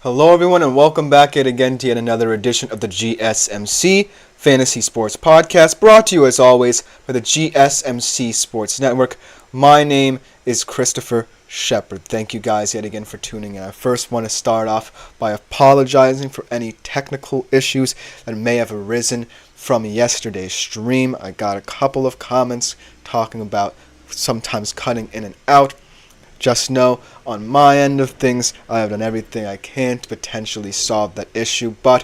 Hello everyone and welcome back yet again to yet another edition of the GSMC Fantasy Sports Podcast, brought to you as always by the GSMC Sports Network. My name is Christopher Shepard. Thank you guys yet again for tuning in. I first want to start off by apologizing for any technical issues that may have arisen from yesterday's stream. I got a couple of comments talking about sometimes cutting in and out. Just know, on my end of things, I have done everything I can to potentially solve that issue. But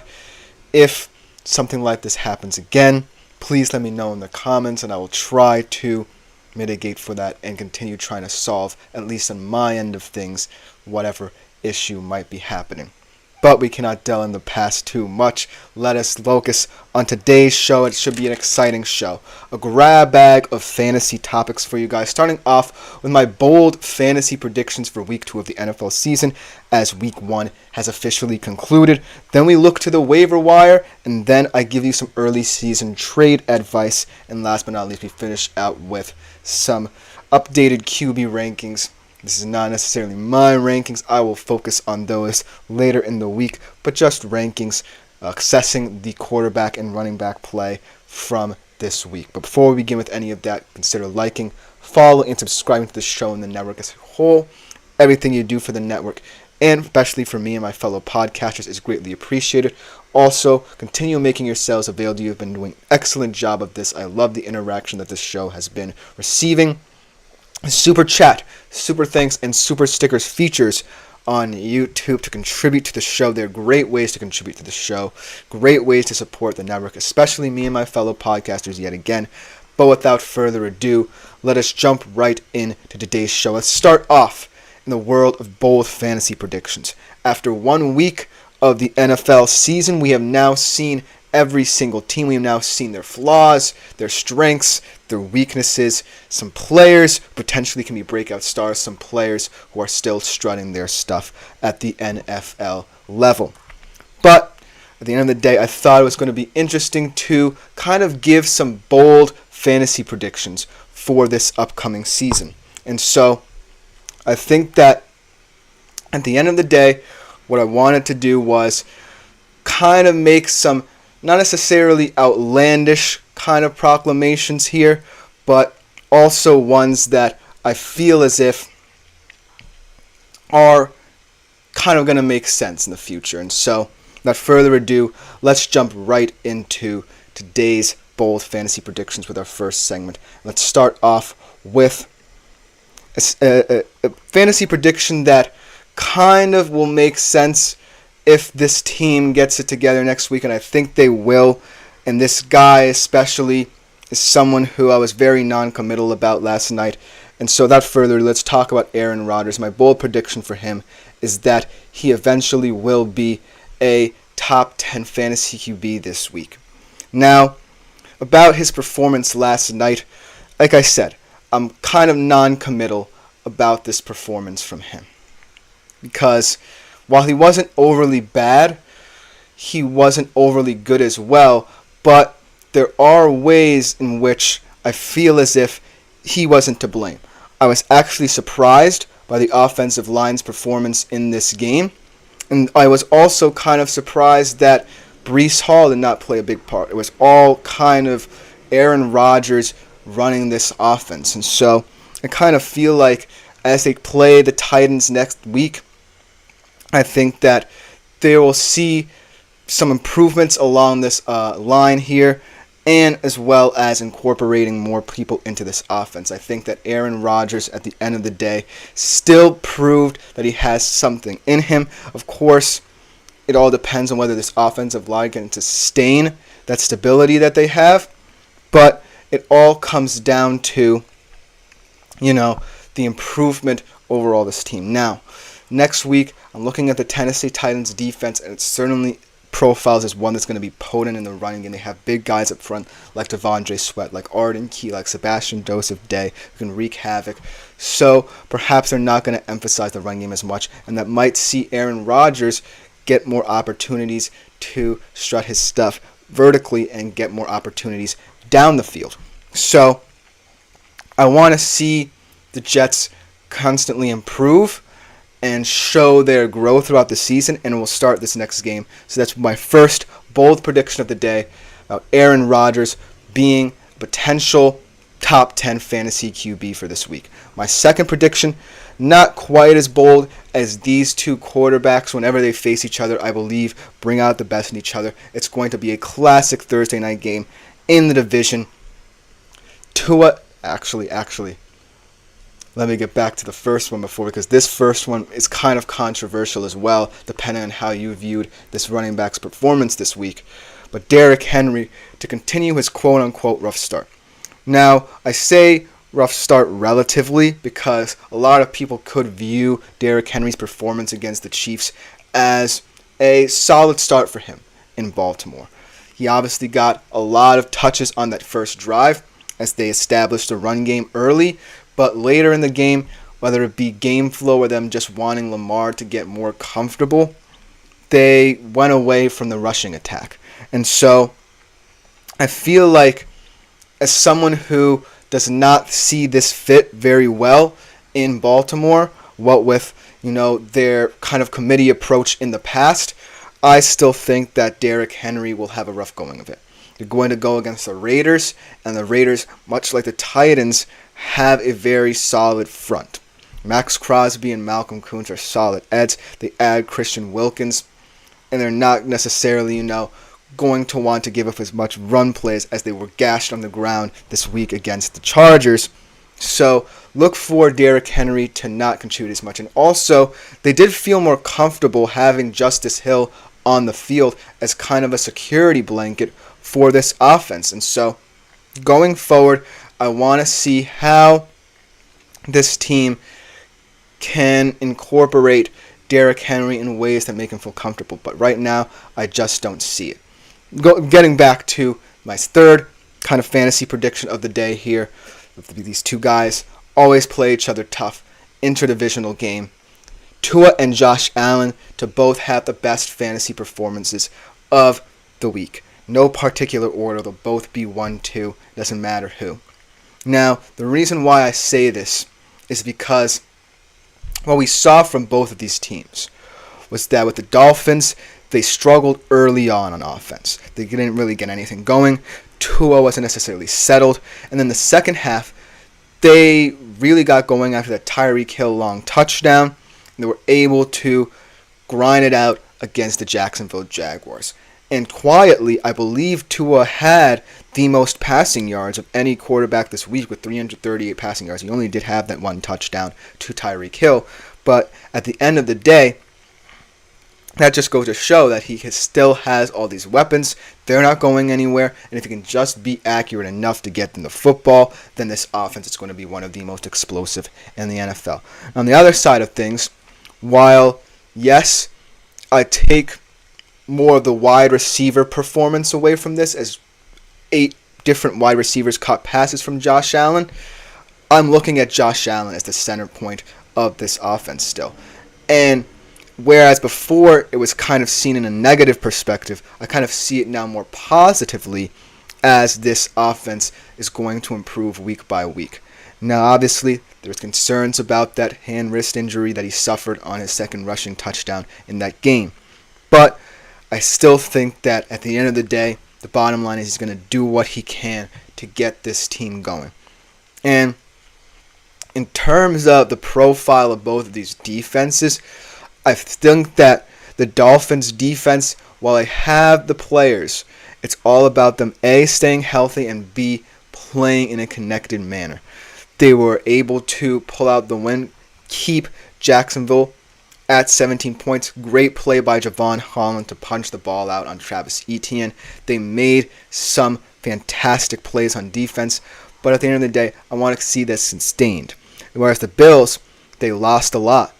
if something like this happens again, please let me know in the comments, and I will try to mitigate for that and continue trying to solve, at least on my end of things, whatever issue might be happening. But we cannot dwell in the past too much. Let us focus on today's show. It should be an exciting show. A grab bag of fantasy topics for you guys. Starting off with my bold fantasy predictions for Week 2 of the NFL season, as Week 1 has officially concluded. Then we look to the waiver wire, and then I give you some early season trade advice. And last but not least, we finish out with some updated QB rankings. This is not necessarily my rankings. I will focus on those later in the week, but just rankings assessing the quarterback and running back play from this week. But before we begin with any of that, consider liking, following, and subscribing to the show and the network as a whole. Everything you do for the network, and especially for me and my fellow podcasters, is greatly appreciated. Also, continue making yourselves available. You've been doing an excellent job of this. I love the interaction that this show has been receiving. Super chat, super thanks, and super stickers features on YouTube to contribute to the show. They're great ways to contribute to the show, great ways to support the network, especially me and my fellow podcasters yet again. But without further ado, let us jump right into today's show. Let's start off in the world of bold fantasy predictions. After 1 week of the NFL season, we have now seen every single team. We have now seen their flaws, their strengths, their weaknesses. Some players potentially can be breakout stars, some players who are still strutting their stuff at the NFL level. But at the end of the day, I thought it was going to be interesting to kind of give some bold fantasy predictions for this upcoming season. And so I think that at the end of the day, what I wanted to do was kind of make some not necessarily outlandish kind of proclamations here, but also ones that I feel as if are kind of going to make sense in the future. And so, without further ado, let's jump right into today's bold fantasy predictions with our first segment. Let's start off with a fantasy prediction that kind of will make sense if this team gets it together next week, and I think they will. And this guy especially is someone who I was very non-committal about last night. And so without further ado, let's talk about Aaron Rodgers. My bold prediction for him is that he eventually will be a top 10 fantasy QB this week. Now, about his performance last night, like I said, I'm kind of non-committal about this performance from him. Because while he wasn't overly bad, he wasn't overly good as well. But there are ways in which I feel as if he wasn't to blame. I was actually surprised by the offensive line's performance in this game. And I was also kind of surprised that Breece Hall did not play a big part. It was all kind of Aaron Rodgers running this offense. And so I kind of feel like as they play the Titans next week, I think that they will see some improvements along this line here, and as well as incorporating more people into this offense. I think that Aaron Rodgers, at the end of the day, still proved that he has something in him. Of course, it all depends on whether this offensive line can sustain that stability that they have, but it all comes down to, the improvement overall this team. Now, next week, I'm looking at the Tennessee Titans defense, and it certainly profiles as one that's going to be potent in the running game. They have big guys up front like Devondre Sweat, like Arden Key, like Sebastian Joseph Day, who can wreak havoc. So perhaps they're not going to emphasize the run game as much, and that might see Aaron Rodgers get more opportunities to strut his stuff vertically and get more opportunities down the field. So I want to see the Jets constantly improve, and show their growth throughout the season, and will start this next game. So that's my first bold prediction of the day about Aaron Rodgers being a potential top 10 fantasy QB for this week. My second prediction, not quite as bold as these two quarterbacks. Whenever they face each other, I believe bring out the best in each other. It's going to be a classic Thursday night game in the division. Actually, let me get back to the first one because this first one is kind of controversial as well, depending on how you viewed this running back's performance this week. But Derrick Henry to continue his quote-unquote rough start. Now, I say rough start relatively because a lot of people could view Derrick Henry's performance against the Chiefs as a solid start for him in Baltimore. He obviously got a lot of touches on that first drive as they established the run game early, but later in the game, whether it be game flow or them just wanting Lamar to get more comfortable, they went away from the rushing attack. And so I feel like as someone who does not see this fit very well in Baltimore, what with, their kind of committee approach in the past, I still think that Derrick Henry will have a rough going of it. They're going to go against the Raiders, and the Raiders, much like the Titans, have a very solid front. Max Crosby and Malcolm Koonce are solid eds. They add Christian Wilkins, and they're not necessarily, going to want to give up as much run plays as they were gashed on the ground this week against the Chargers. So look for Derrick Henry to not contribute as much. And also, they did feel more comfortable having Justice Hill on the field as kind of a security blanket for this offense. And so going forward, I want to see how this team can incorporate Derrick Henry in ways that make him feel comfortable. But right now, I just don't see it. Getting back to my third kind of fantasy prediction of the day here. These two guys always play each other tough. Interdivisional game. Tua and Josh Allen to both have the best fantasy performances of the week. No particular order. They'll both be 1-2. Doesn't matter who. Now, the reason why I say this is because what we saw from both of these teams was that with the Dolphins, they struggled early on offense. They didn't really get anything going. Tua wasn't necessarily settled. And then the second half, they really got going after that Tyreek Hill long touchdown. And they were able to grind it out against the Jacksonville Jaguars. And quietly, I believe Tua had the most passing yards of any quarterback this week with 338 passing yards. He only did have that one touchdown to Tyreek Hill. But at the end of the day, that just goes to show that he still has all these weapons. They're not going anywhere. And if he can just be accurate enough to get them the football, then this offense is going to be one of the most explosive in the NFL. On the other side of things, while, yes, I take more of the wide receiver performance away from this, as 8 different wide receivers caught passes from Josh Allen, I'm looking at Josh Allen as the center point of this offense still. And whereas before it was kind of seen in a negative perspective, I kind of see it now more positively as this offense is going to improve week by week. Now, obviously, there's concerns about that hand-wrist injury that he suffered on his second rushing touchdown in that game. But I still think that at the end of the day, the bottom line is he's going to do what he can to get this team going. And in terms of the profile of both of these defenses, I think that the Dolphins' defense, while they have the players, it's all about them, A, staying healthy, and B, playing in a connected manner. They were able to pull out the win, keep Jacksonville at 17 points. Great play by Javon Holland to punch the ball out on Travis Etienne. They made some fantastic plays on defense, but at the end of the day, I want to see this sustained. Whereas the Bills, they lost a lot.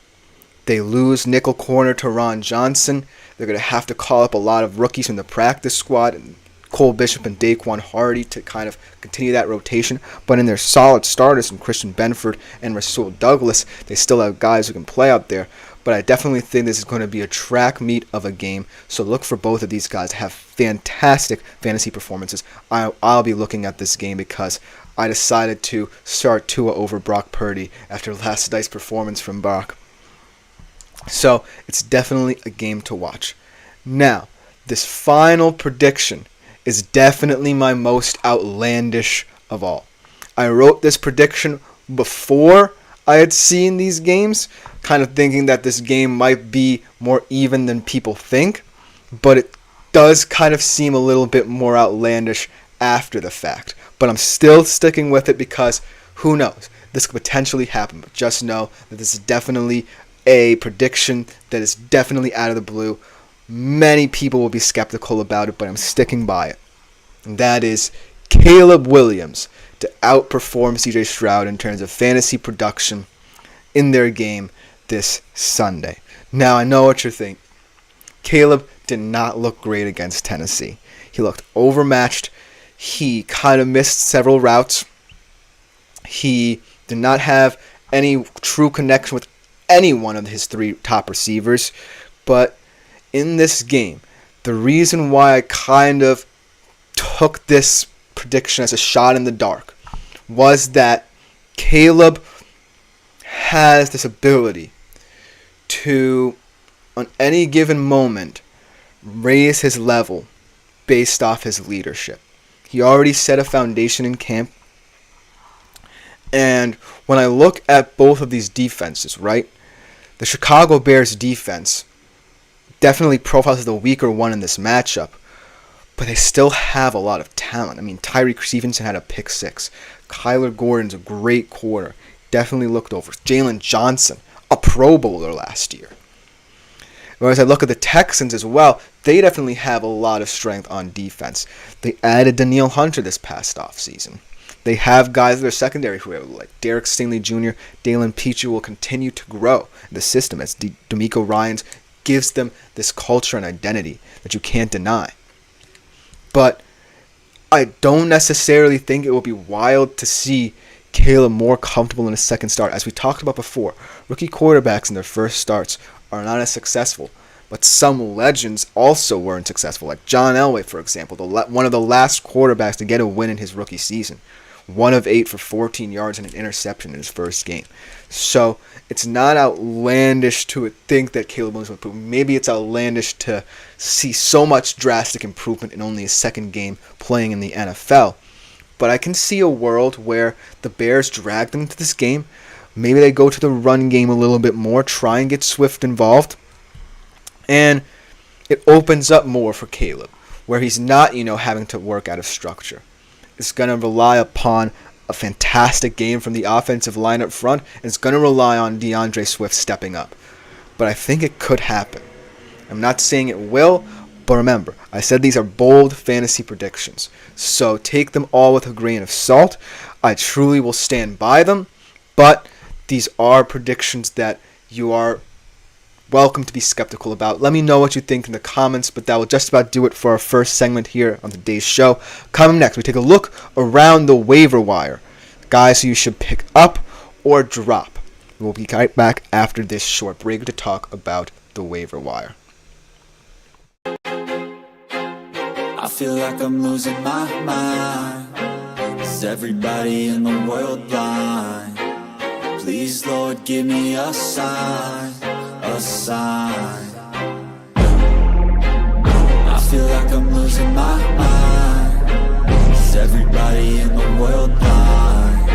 They lose nickel corner to Ron Johnson. They're going to have to call up a lot of rookies from the practice squad, and Cole Bishop and Daquan Hardy to kind of continue that rotation. But in their solid starters, in Christian Benford and Rasul Douglas, they still have guys who can play out there. But I definitely think this is going to be a track meet of a game. So look for both of these guys to have fantastic fantasy performances. I'll be looking at this game because I decided to start Tua over Brock Purdy after last night's performance from Brock. So it's definitely a game to watch. Now, this final prediction is definitely my most outlandish of all. I wrote this prediction before I had seen these games, kind of thinking that this game might be more even than people think, but it does kind of seem a little bit more outlandish after the fact. But I'm still sticking with it because who knows? This could potentially happen, but just know that this is definitely a prediction that is definitely out of the blue. Many people will be skeptical about it, but I'm sticking by it. And that is Caleb Williams to outperform CJ Stroud in terms of fantasy production in their game this Sunday. Now, I know what you're thinking. Caleb did not look great against Tennessee. He looked overmatched. He kind of missed several routes. He did not have any true connection with any one of his three top receivers. But in this game, the reason why I kind of took this prediction as a shot in the dark was that Caleb has this ability to, on any given moment, raise his level based off his leadership. He already set a foundation in camp. And when I look at both of these defenses, right, the Chicago Bears defense definitely profiles as the weaker one in this matchup, but they still have a lot of talent. I mean, Tyreek Stevenson had a pick six. Kyler Gordon's a great quarter. Definitely looked over. Jalen Johnson, a Pro Bowler last year. Whereas I look at the Texans as well, they definitely have a lot of strength on defense. They added Danielle Hunter this past offseason. They have guys in their secondary who are like Derek Stingley Jr., Dalen Pichu will continue to grow in the system as D'Amico Ryans gives them this culture and identity that you can't deny. But I don't necessarily think it will be wild to see Caleb more comfortable in a second start. As we talked about before, rookie quarterbacks in their first starts are not as successful. But some legends also weren't successful, like John Elway, for example, one of the last quarterbacks to get a win in his rookie season. 1 of 8 for 14 yards and an interception in his first game. So it's not outlandish to think that Caleb Williams will improve. Maybe it's outlandish to see so much drastic improvement in only his second game playing in the NFL. But I can see a world where the Bears drag them into this game. Maybe they go to the run game a little bit more, try and get Swift involved. And it opens up more for Caleb, where he's not, having to work out of structure. It's going to rely upon a fantastic game from the offensive line up front, and it's going to rely on DeAndre Swift stepping up. But I think it could happen. I'm not saying it will, but remember, I said these are bold fantasy predictions. So take them all with a grain of salt. I truly will stand by them, but these are predictions that you are welcome to be skeptical about. Let me know what you think in the comments, but that will just about do it for our first segment here on today's show. Coming next, we take a look around the waiver wire. Guys who you should pick up or drop. We'll be right back after this short break to talk about the waiver wire. I feel like I'm losing my mind. Is everybody in the world blind? Please, Lord, give me a sign. A sign. I feel like I'm losing my mind. Is everybody in the world blind?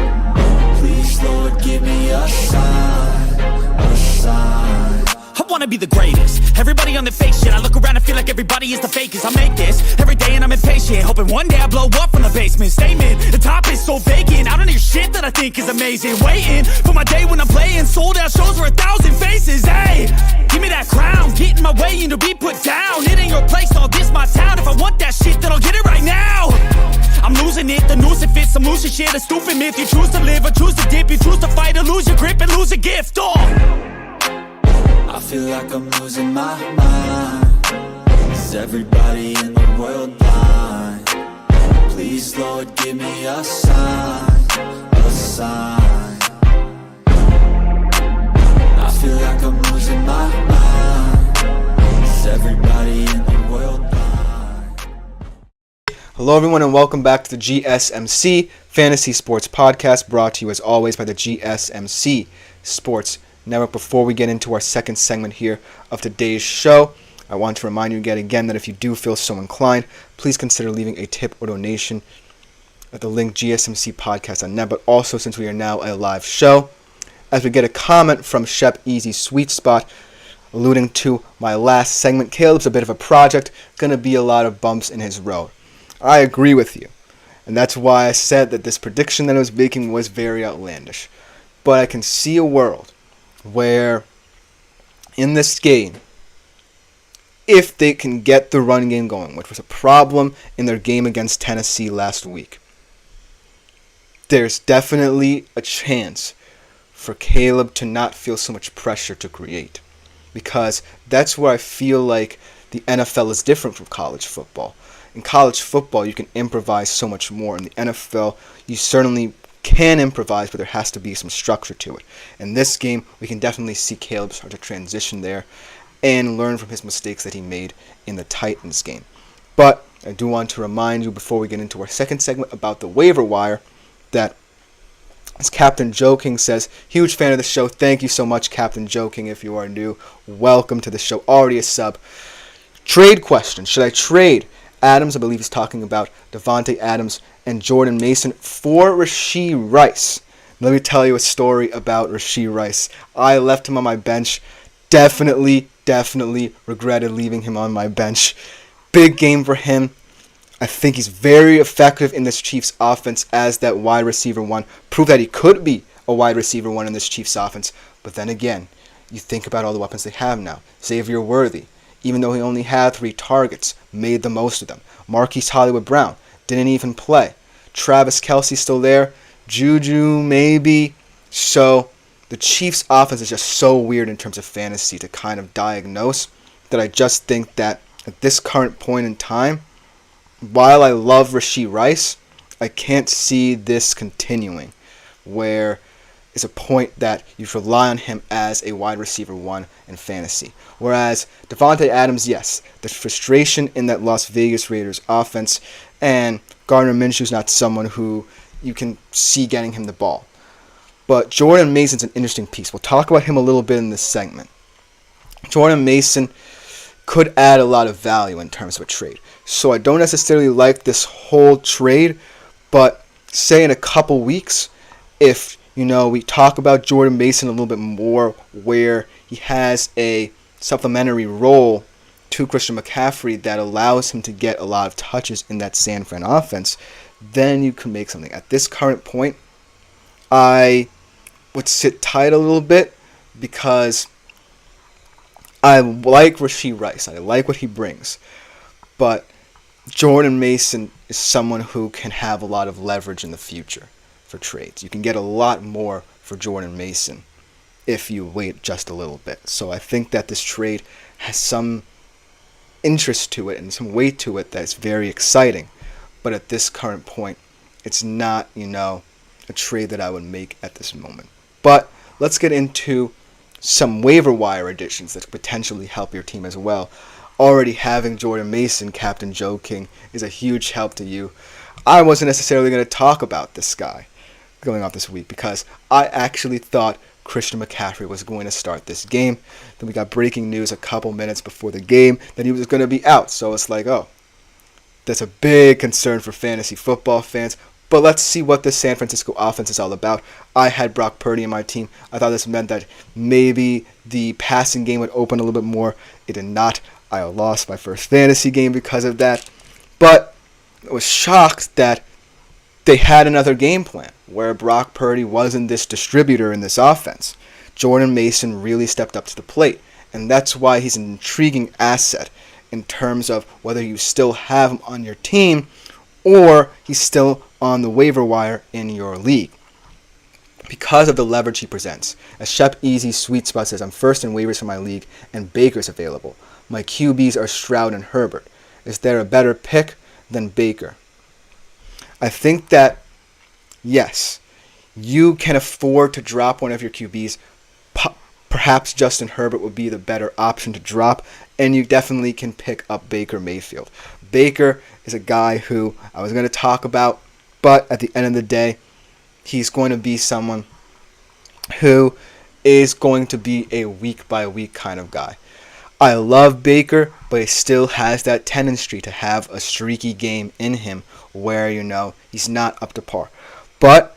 Please, Lord, give me a sign. A sign. I wanna be the greatest. Everybody on the fake shit. I look around and feel like everybody is the fakest. I make this every day and I'm impatient, hoping one day I blow up from the basement. Statement, the top is so vacant. I don't hear shit that I think is amazing. Waiting for my day when I'm playing sold out shows for 1,000 faces. Hey, give me that crown, get in my way and to be put down. It ain't your place, all this my town. If I want that shit, then I'll get it right now. I'm losing it, the noose it fits. I'm losing shit, a stupid myth. You choose to live or choose to dip. You choose to fight or lose your grip and lose a gift. I feel like I'm losing my mind. Is everybody in the world blind? Please, Lord, give me a sign. A sign. I feel like I'm losing my mind. Is everybody in the world blind? Hello everyone and welcome back to the GSMC Fantasy Sports Podcast, brought to you as always by the GSMC Sports Network. Before we get into our second segment here of today's show, I want to remind you again that if you do feel so inclined, please consider leaving a tip or donation at the link GSMC Podcast.net. But also, since we are now a live show, as we get a comment from Shep Easy Sweet Spot alluding to my last segment, Caleb's a bit of a project, going to be a lot of bumps in his road. I agree with you. And that's why I said that this prediction that I was making was very outlandish. But I can see a world where in this game, if they can get the run game going, which was a problem in their game against Tennessee last week, there's definitely a chance for Caleb to not feel so much pressure to create. Because that's where I feel like the NFL is different from college football. In college football, you can improvise so much more. In the NFL, you certainly can improvise, but there has to be some structure to it. In this game, we can definitely see Caleb start to transition there and learn from his mistakes that he made in the Titans game. But I do want to remind you before we get into our second segment about the waiver wire that, as Captain Joking says, huge fan of the show. Thank you so much, Captain Joking. If you are new, welcome to the show. Already a sub. Trade question. Should I trade Adams? I believe he's talking about Devontae Adams and Jordan Mason for Rashee Rice. Let me tell you a story about Rashee Rice. I left him on my bench. Definitely regretted leaving him on my bench. Big game for him. I think he's very effective in this Chiefs offense as that wide receiver one. Proved that he could be a wide receiver one in this Chiefs offense. But then again, you think about all the weapons they have now. Xavier Worthy, even though he only had 3 targets, made the most of them. Marquise Hollywood-Brown didn't even play. Travis Kelce still there. Juju maybe. So the Chiefs offense is just so weird in terms of fantasy to kind of diagnose that I just think that at this current point in time, while I love Rashee Rice, I can't see this continuing, where it's a point that you should rely on him as a wide receiver one in fantasy. Whereas Devontae Adams, yes, the frustration in that Las Vegas Raiders offense, and Gardner Minshew's not someone who you can see getting him the ball. But Jordan Mason's an interesting piece. We'll talk about him a little bit in this segment. Jordan Mason could add a lot of value in terms of a trade. So I don't necessarily like this whole trade, but say in a couple weeks, if we talk about Jordan Mason a little bit more, where he has a supplementary role to Christian McCaffrey that allows him to get a lot of touches in that San Fran offense, then you can make something. At this current point, I would sit tight a little bit because I like Rashee Rice. I like what he brings. But Jordan Mason is someone who can have a lot of leverage in the future for trades. You can get a lot more for Jordan Mason if you wait just a little bit. So I think that this trade has some interest to it and some weight to it that's very exciting. But at this current point, it's not, a trade that I would make at this moment. But let's get into some waiver wire additions that could potentially help your team as well. Already having Jordan Mason, Captain Joe King, is a huge help to you. I wasn't necessarily going to talk about this guy going off this week because I actually thought Christian McCaffrey was going to start this game. Then we got breaking news a couple minutes before the game that he was going to be out. So it's like, oh, that's a big concern for fantasy football fans. But let's see what this San Francisco offense is all about. I had Brock Purdy in my team. I thought this meant that maybe the passing game would open a little bit more. It did not. I lost my first fantasy game because of that. But I was shocked that they had another game plan where Brock Purdy wasn't this distributor in this offense. Jordan Mason really stepped up to the plate. And that's why he's an intriguing asset in terms of whether you still have him on your team or he's still on the waiver wire in your league because of the leverage he presents. As Shep Easy Sweet Spot says, I'm first in waivers for my league and Baker's available. My QBs are Stroud and Herbert. Is there a better pick than Baker? I think that, yes, you can afford to drop one of your QBs. Perhaps Justin Herbert would be the better option to drop, and you definitely can pick up Baker Mayfield. Baker is a guy who I was going to talk about, but at the end of the day, he's going to be someone who is going to be a week-by-week kind of guy. I love Baker, but he still has that tendency to have a streaky game in him where, he's not up to par. But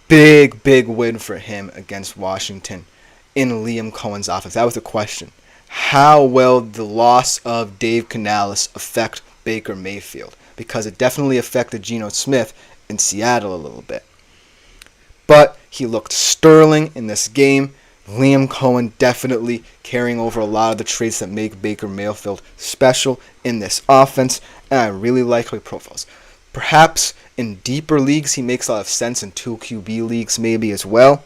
big win for him against Washington in Liam Cohen's offense. That was the question. How will the loss of Dave Canales affect Baker Mayfield? Because it definitely affected Geno Smith in Seattle a little bit. But he looked sterling in this game. Liam Cohen definitely carrying over a lot of the traits that make Baker Mayfield special in this offense, and I really like how he profiles. Perhaps in deeper leagues he makes a lot of sense, in 2 QB leagues maybe as well,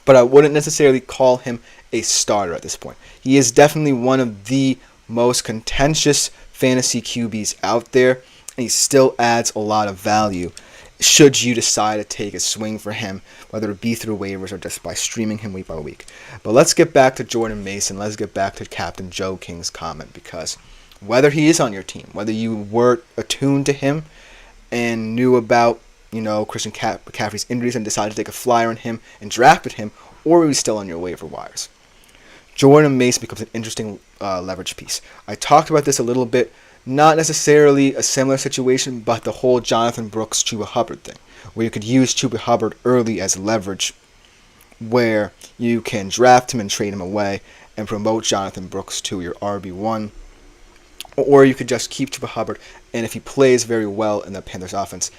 but I wouldn't necessarily call him a starter at this point. He is definitely one of the most contentious fantasy QBs out there, and he still adds a lot of value should you decide to take a swing for him, whether it be through waivers or just by streaming him week by week. But let's get back to Jordan Mason. Let's get back to Captain Joe King's comment, because whether he is on your team, whether you were attuned to him and knew about, Christian McCaffrey's injuries and decided to take a flyer on him and drafted him, or he was still on your waiver wires, Jordan Mason becomes an interesting leverage piece. I talked about this a little bit. Not necessarily a similar situation, but the whole Jonathan Brooks, Chuba Hubbard thing, where you could use Chuba Hubbard early as leverage, where you can draft him and trade him away and promote Jonathan Brooks to your RB1, or you could just keep Chuba Hubbard, and if he plays very well in the Panthers offense,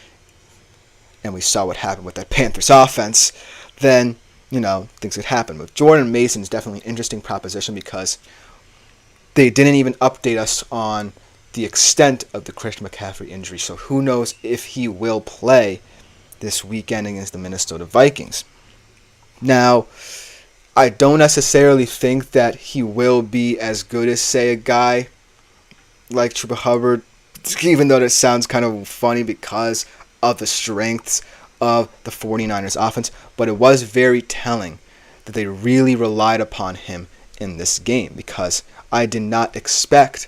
and we saw what happened with that Panthers offense, then, things could happen. But Jordan Mason is definitely an interesting proposition because they didn't even update us on the extent of the Christian McCaffrey injury, so who knows if he will play this weekend against the Minnesota Vikings. Now, I don't necessarily think that he will be as good as, say, a guy like Chuba Hubbard, even though that sounds kind of funny because of the strengths of the 49ers offense, but it was very telling that they really relied upon him in this game, because I did not expect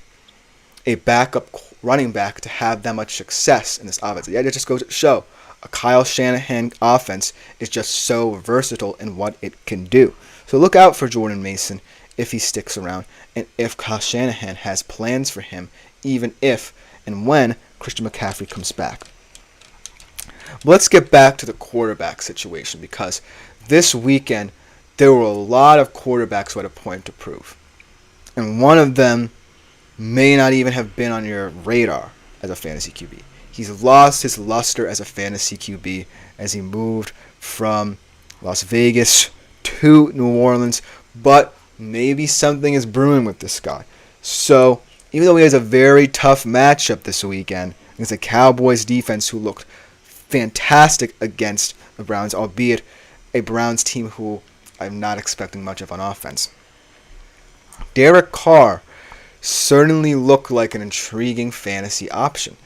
a backup running back to have that much success in this offense. Yeah, it just goes to show a Kyle Shanahan offense is just so versatile in what it can do. So look out for Jordan Mason if he sticks around, and if Kyle Shanahan has plans for him, even if and when Christian McCaffrey comes back. Let's get back to the quarterback situation, because this weekend there were a lot of quarterbacks who had a point to prove, and one of them may not even have been on your radar as a fantasy QB. He's lost his luster as a fantasy QB as he moved from Las Vegas to New Orleans, but maybe something is brewing with this guy. So, even though he has a very tough matchup this weekend against the Cowboys defense, who looked fantastic against the Browns, albeit a Browns team who I'm not expecting much of on offense, Derek Carr certainly looked like an intriguing fantasy option.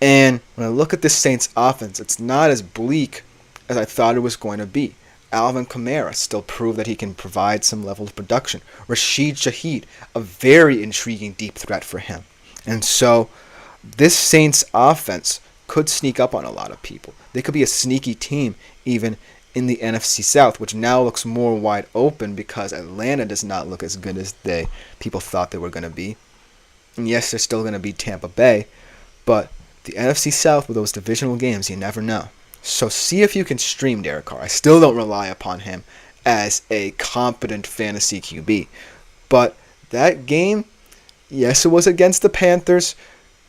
And when I look at this Saints offense, it's not as bleak as I thought it was going to be. Alvin Kamara still proved that he can provide some level of production. Rashid Shaheed, a very intriguing deep threat for him. And so this Saints offense could sneak up on a lot of people. They could be a sneaky team even in the NFC South, which now looks more wide open because Atlanta does not look as good as people thought they were going to be. And yes, they're still going to be Tampa Bay, but the NFC South with those divisional games, you never know. So see if you can stream Derek Carr. I still don't rely upon him as a competent fantasy QB. But that game, yes, it was against the Panthers,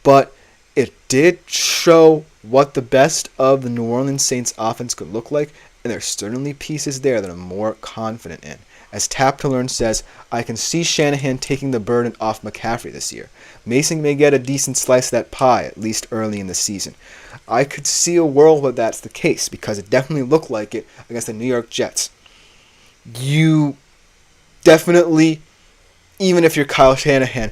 but it did show what the best of the New Orleans Saints offense could look like, and there's certainly pieces there that I'm more confident in. As Tap to Learn says, I can see Shanahan taking the burden off McCaffrey this year. Mason may get a decent slice of that pie, at least early in the season. I could see a world where that's the case, because it definitely looked like it against the New York Jets. You definitely, even if you're Kyle Shanahan,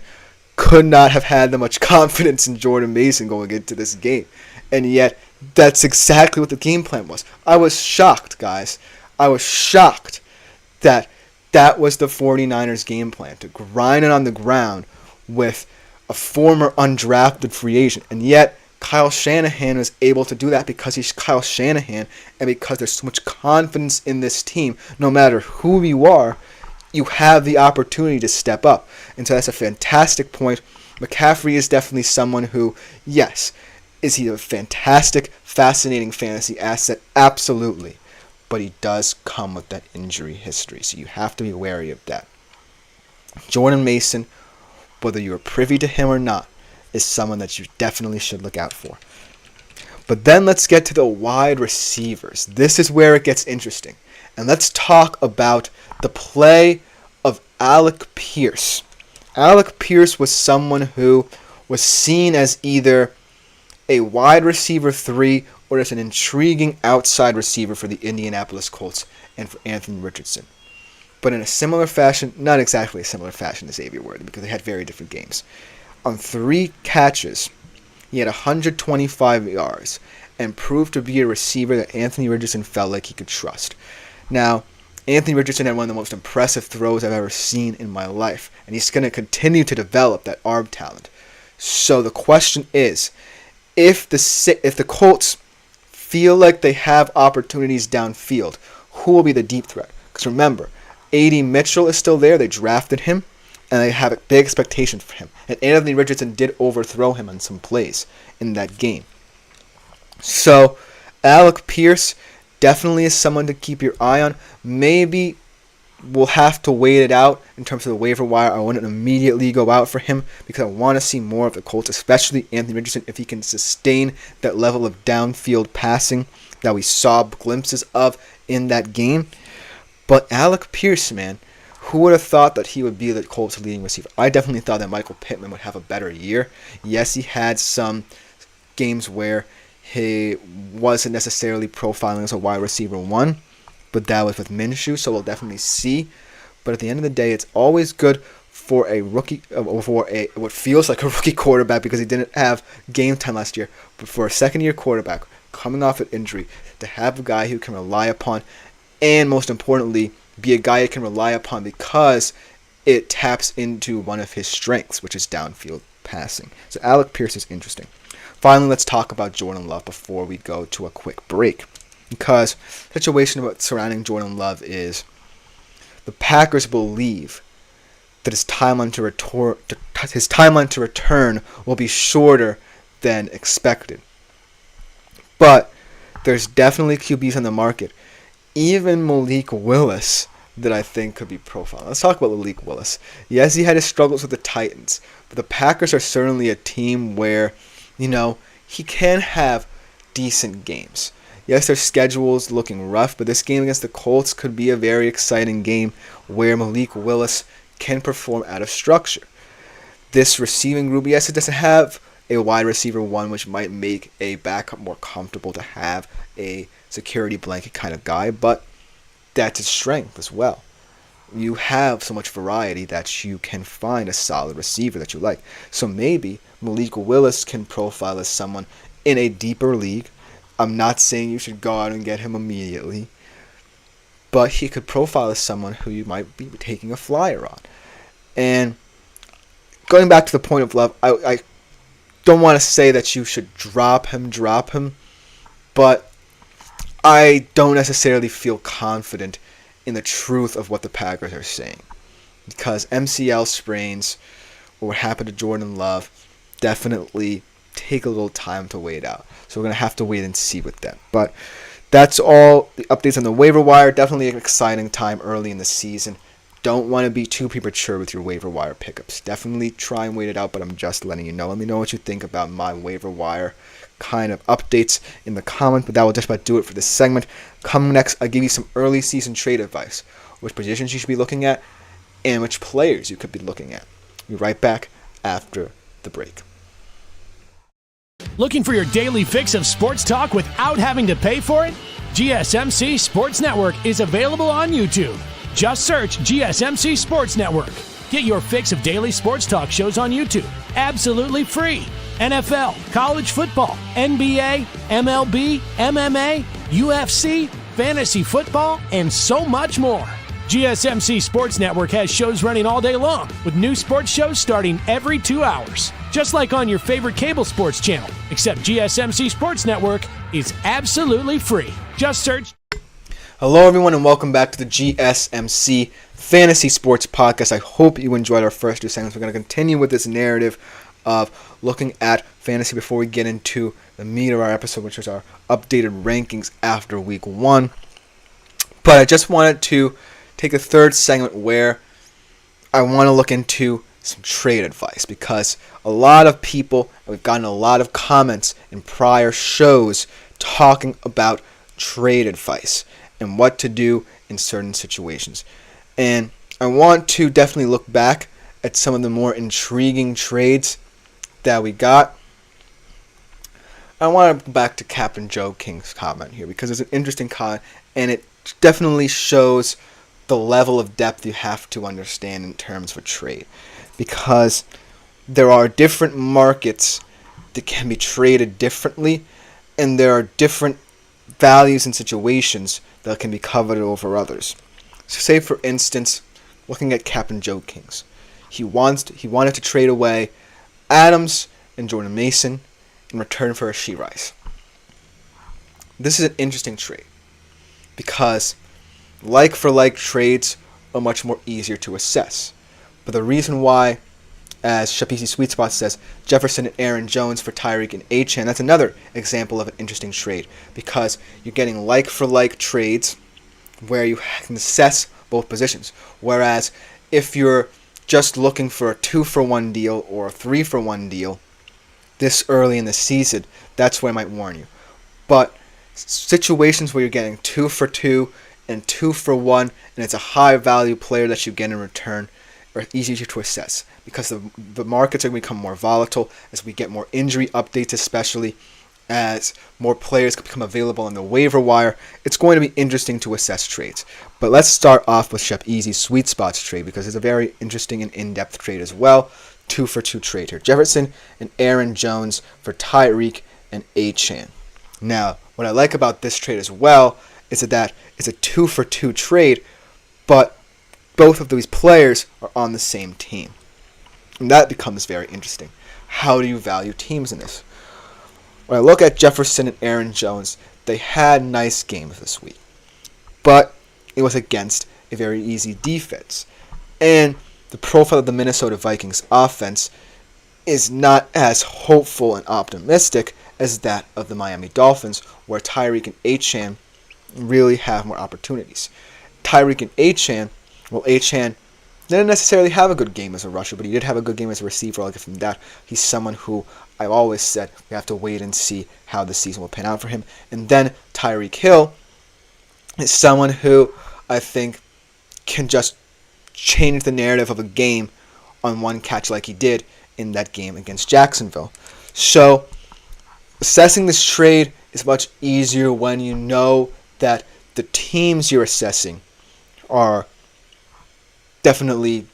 could not have had that much confidence in Jordan Mason going into this game. And yet, that's exactly what the game plan was. I was shocked, guys. I was shocked that was the 49ers game plan, to grind it on the ground with a former undrafted free agent. And yet, Kyle Shanahan was able to do that because he's Kyle Shanahan and because there's so much confidence in this team. No matter who you are, you have the opportunity to step up. And so that's a fantastic point. McCaffrey is definitely someone who, yes, is he a fantastic, fascinating fantasy asset? Absolutely. But he does come with that injury history, so you have to be wary of that. Jordan Mason, whether you're privy to him or not, is someone that you definitely should look out for. But then let's get to the wide receivers. This is where it gets interesting. And let's talk about the play of Alec Pierce. Alec Pierce was someone who was seen as either a wide receiver 3 or as an intriguing outside receiver for the Indianapolis Colts and for Anthony Richardson. But in a similar fashion, not exactly a similar fashion to Xavier Worthy because they had very different games. On 3 catches, he had 125 yards and proved to be a receiver that Anthony Richardson felt like he could trust. Now, Anthony Richardson had one of the most impressive throws I've ever seen in my life, and he's going to continue to develop that arm talent. So the question is, if the Colts feel like they have opportunities downfield, who will be the deep threat? Because remember, A.D. Mitchell is still there. They drafted him, and they have big expectations for him. And Anthony Richardson did overthrow him on some plays in that game. So, Alec Pierce definitely is someone to keep your eye on. Maybe we'll have to wait it out in terms of the waiver wire. I wouldn't immediately go out for him because I want to see more of the Colts, especially Anthony Richardson, if he can sustain that level of downfield passing that we saw glimpses of in that game. But Alec Pierce, man, who would have thought that he would be the Colts' leading receiver? I definitely thought that Michael Pittman would have a better year. Yes, he had some games where he wasn't necessarily profiling as a wide receiver 1, but that was with Minshew, so we'll definitely see. But at the end of the day, it's always good for a rookie, what feels like a rookie quarterback because he didn't have game time last year, but for a second-year quarterback coming off an injury, to have a guy who can rely upon, and most importantly, be a guy you can rely upon because it taps into one of his strengths, which is downfield passing. So Alec Pierce is interesting. Finally, let's talk about Jordan Love before we go to a quick break. Because the situation surrounding Jordan Love is the Packers believe that his timeline to return will be shorter than expected. But there's definitely QBs on the market. Even Malik Willis that I think could be profiled. Let's talk about Malik Willis. Yes, he had his struggles with the Titans, but the Packers are certainly a team where, he can have decent games. Yes, their schedule's looking rough, but this game against the Colts could be a very exciting game where Malik Willis can perform out of structure. This receiving group, yes, it doesn't have a wide receiver 1, which might make a backup more comfortable to have a security blanket kind of guy, but that's its strength as well. You have so much variety that you can find a solid receiver that you like. So maybe Malik Willis can profile as someone in a deeper league. I'm not saying you should go out and get him immediately, but he could profile as someone who you might be taking a flyer on. And going back to the point of Love, I don't want to say that you should drop him, but I don't necessarily feel confident in the truth of what the Packers are saying. Because MCL sprains, or what happened to Jordan Love, definitely take a little time to wait out. So we're going to have to wait and see with that. But that's all the updates on the waiver wire. Definitely an exciting time early in the season. Don't want to be too premature with your waiver wire pickups. Definitely try and wait it out, but I'm just letting you know. Let me know what you think about my waiver wire kind of updates in the comments, but that will just about do it for this segment. Coming next, I'll give you some early season trade advice, which positions you should be looking at, and which players you could be looking at. We'll be right back after the break. Looking for your daily fix of sports talk without having to pay for it? GSMC Sports Network is available on YouTube. Just search GSMC Sports Network. Get your fix of daily sports talk shows on YouTube, absolutely free. NFL, college football, NBA, MLB, MMA, UFC, fantasy football, and so much more. GSMC Sports Network has shows running all day long, with new sports shows starting every 2 hours. Just like on your favorite cable sports channel, except GSMC Sports Network is absolutely free. Just search. Hello, everyone, and welcome back to the GSMC Fantasy Sports Podcast. I hope you enjoyed our first 2 segments. We're going to continue with this narrative of looking at fantasy before we get into the meat of our episode, which is our updated rankings after Week 1. But I just wanted to take a third segment where I want to look into some trade advice, because a lot of people, and we've gotten a lot of comments in prior shows talking about trade advice and what to do in certain situations. And I want to definitely look back at some of the more intriguing trades that we got. I want to go back to Captain Joe King's comment here, because it's an interesting comment, and it definitely shows the level of depth you have to understand in terms of a trade, because there are different markets that can be traded differently, and there are different values and situations that can be coveted over others. So say, for instance, looking at Captain Joe King's, he wanted to trade away Adams and Jordan Mason in return for Rashee Rice. This is an interesting trade, because like-for-like trades are much more easier to assess. But the reason why, as Shapisi Sweet Spot says, Jefferson and Aaron Jones for Tyreek and Achane, that's another example of an interesting trade, because you're getting like-for-like trades where you can assess both positions. Whereas if you're just looking for a 2-for-1 deal or a 3-for-1 deal this early in the season, that's where I might warn you. But situations where you're getting 2-for-2 and 2-for-1, and it's a high-value player that you get in return, are easier to assess, because the markets are going to become more volatile as we get more injury updates, especially as more players become available on the waiver wire. It's going to be interesting to assess trades. But let's start off with Shep Easy's Sweet Spots trade, because it's a very interesting and in-depth trade as well. 2-for-2 trade here. Jefferson and Aaron Jones for Tyreek and Achane. Now, what I like about this trade as well is that it's a 2-for-2 trade, but both of these players are on the same team. And that becomes very interesting. How do you value teams in this? When I look at Jefferson and Aaron Jones, they had nice games this week, but it was against a very easy defense. And the profile of the Minnesota Vikings offense is not as hopeful and optimistic as that of the Miami Dolphins, where Tyreek and Achane really have more opportunities. Tyreek and Achane didn't necessarily have a good game as a rusher, but he did have a good game as a receiver. I'll give him that. He's someone who I've always said we have to wait and see how the season will pan out for him. And then Tyreek Hill is someone who I think can just change the narrative of a game on one catch like he did in that game against Jacksonville. So assessing this trade is much easier when you know that the teams you're assessing are definitely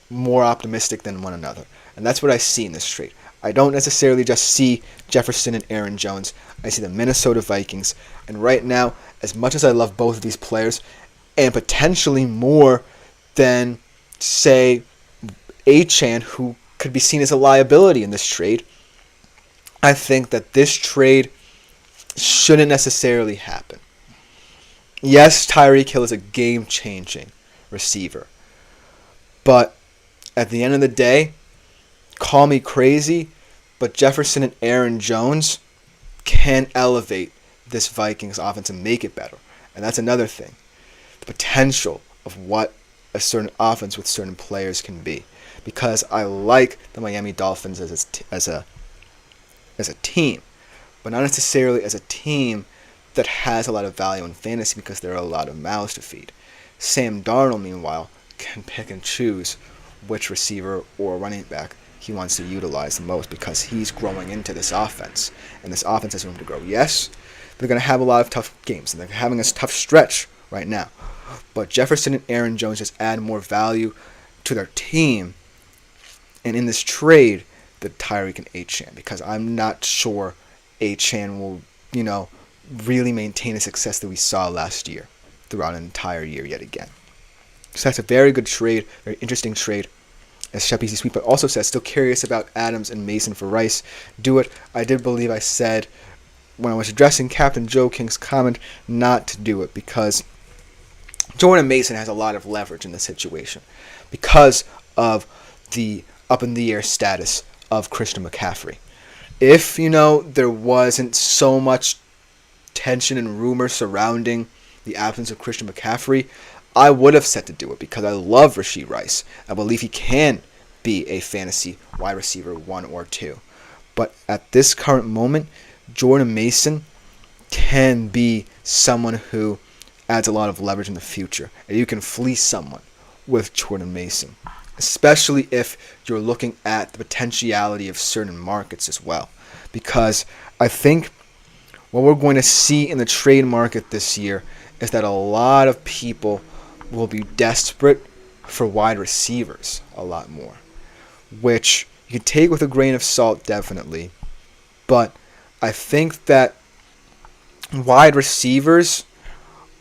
more optimistic than one another. And that's what I see in this trade. I don't necessarily just see Jefferson and Aaron Jones. I see the Minnesota Vikings. And right now, as much as I love both of these players, and potentially more than, say, Achane, who could be seen as a liability in this trade, I think that this trade shouldn't necessarily happen. Yes, Tyreek Hill is a game-changing receiver. But at the end of the day, call me crazy, but Jefferson and Aaron Jones can elevate this Vikings offense and make it better. And that's another thing. The potential of what a certain offense with certain players can be. Because I like the Miami Dolphins as a team, but not necessarily as a team that has a lot of value in fantasy, because there are a lot of mouths to feed. Sam Darnold, meanwhile, can pick and choose which receiver or running back he wants to utilize the most, because he's growing into this offense, and this offense has room to grow. Yes, they're going to have a lot of tough games, and they're having a tough stretch right now, but Jefferson and Aaron Jones just add more value to their team, and in this trade, the Tyreek and Achane, because I'm not sure Achane will, really maintain the success that we saw last year throughout an entire year yet again. So that's a very good trade, very interesting trade. As Shep Easy Sweet, but also says, still curious about Adams and Mason for Rice. Do it. I did believe I said when I was addressing Captain Joe King's comment not to do it because Jordan Mason has a lot of leverage in this situation because of the up-in-the-air status of Christian McCaffrey. If, there wasn't so much tension and rumor surrounding the absence of Christian McCaffrey, I would have said to do it because I love Rashee Rice. I believe he can be a fantasy wide receiver 1 or 2. But at this current moment, Jordan Mason can be someone who adds a lot of leverage in the future. And you can fleece someone with Jordan Mason, especially if you're looking at the potentiality of certain markets as well. Because I think what we're going to see in the trade market this year is that a lot of people will be desperate for wide receivers a lot more, which you can take with a grain of salt, definitely. But I think that wide receivers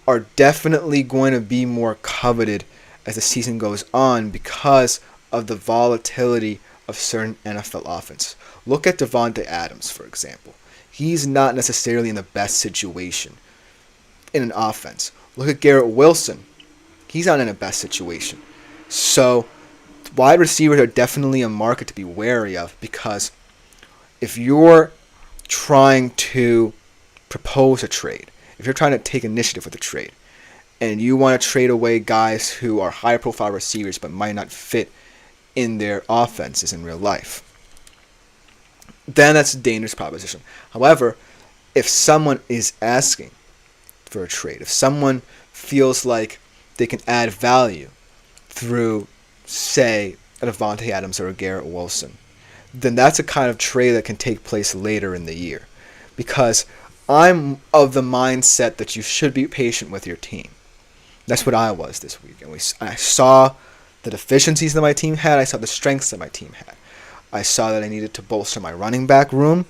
are definitely going to be more coveted as the season goes on because of the volatility of certain NFL offense. Look at Devontae Adams, for example. He's not necessarily in the best situation in an offense. Look at Garrett Wilson. He's not in the best situation. So wide receivers are definitely a market to be wary of because if you're trying to propose a trade, if you're trying to take initiative with a trade, and you want to trade away guys who are high-profile receivers but might not fit in their offenses in real life, then that's a dangerous proposition. However, if someone is asking for a trade, if someone feels like they can add value through, say, a Devontae Adams or a Garrett Wilson, then that's a kind of trade that can take place later in the year. Because I'm of the mindset that you should be patient with your team. That's what I was this week. And I saw the deficiencies that my team had. I saw the strengths that my team had. I saw that I needed to bolster my running back room.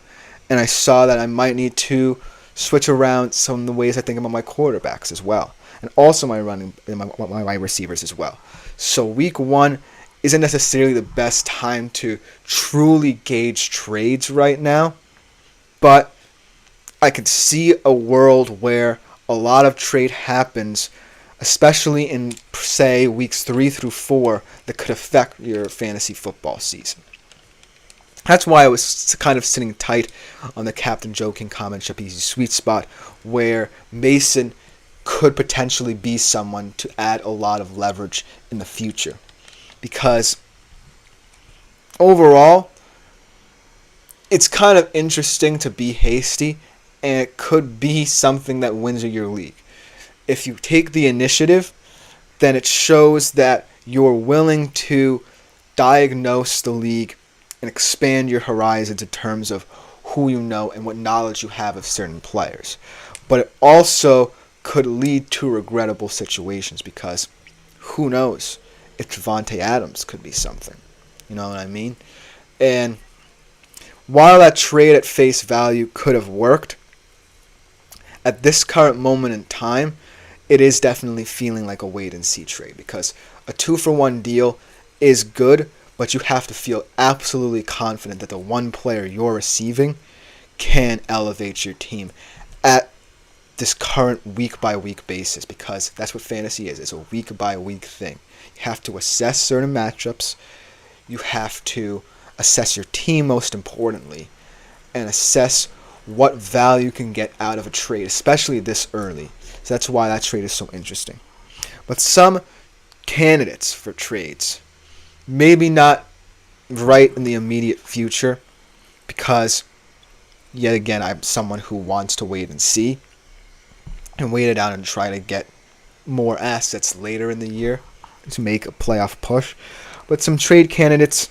And I saw that I might need to switch around some of the ways I think about my quarterbacks as well. And also my wide receivers as well. So week 1 isn't necessarily the best time to truly gauge trades right now. But I could see a world where a lot of trade happens, especially in, say, weeks 3 through 4, that could affect your fantasy football season. That's why I was kind of sitting tight on the Captain Joe King comment, Shep Easy sweet spot, where Mason could potentially be someone to add a lot of leverage in the future. Because overall, it's kind of interesting to be hasty, and it could be something that wins your league. If you take the initiative, then it shows that you're willing to diagnose the league and expand your horizons in terms of who you know and what knowledge you have of certain players. But it also could lead to regrettable situations because who knows if Devontae Adams could be something. You know what I mean? And while that trade at face value could have worked, at this current moment in time, it is definitely feeling like a wait-and-see trade because a 2-for-1 deal is good, but you have to feel absolutely confident that the one player you're receiving can elevate your team at this current week-by-week basis because that's what fantasy is. It's a week-by-week thing. You have to assess certain matchups. You have to assess your team most importantly and assess what value you can get out of a trade, especially this early. So that's why that trade is so interesting. But some candidates for trades, maybe not right in the immediate future, because yet again, I'm someone who wants to wait and see and wait it out and try to get more assets later in the year to make a playoff push. But some trade candidates,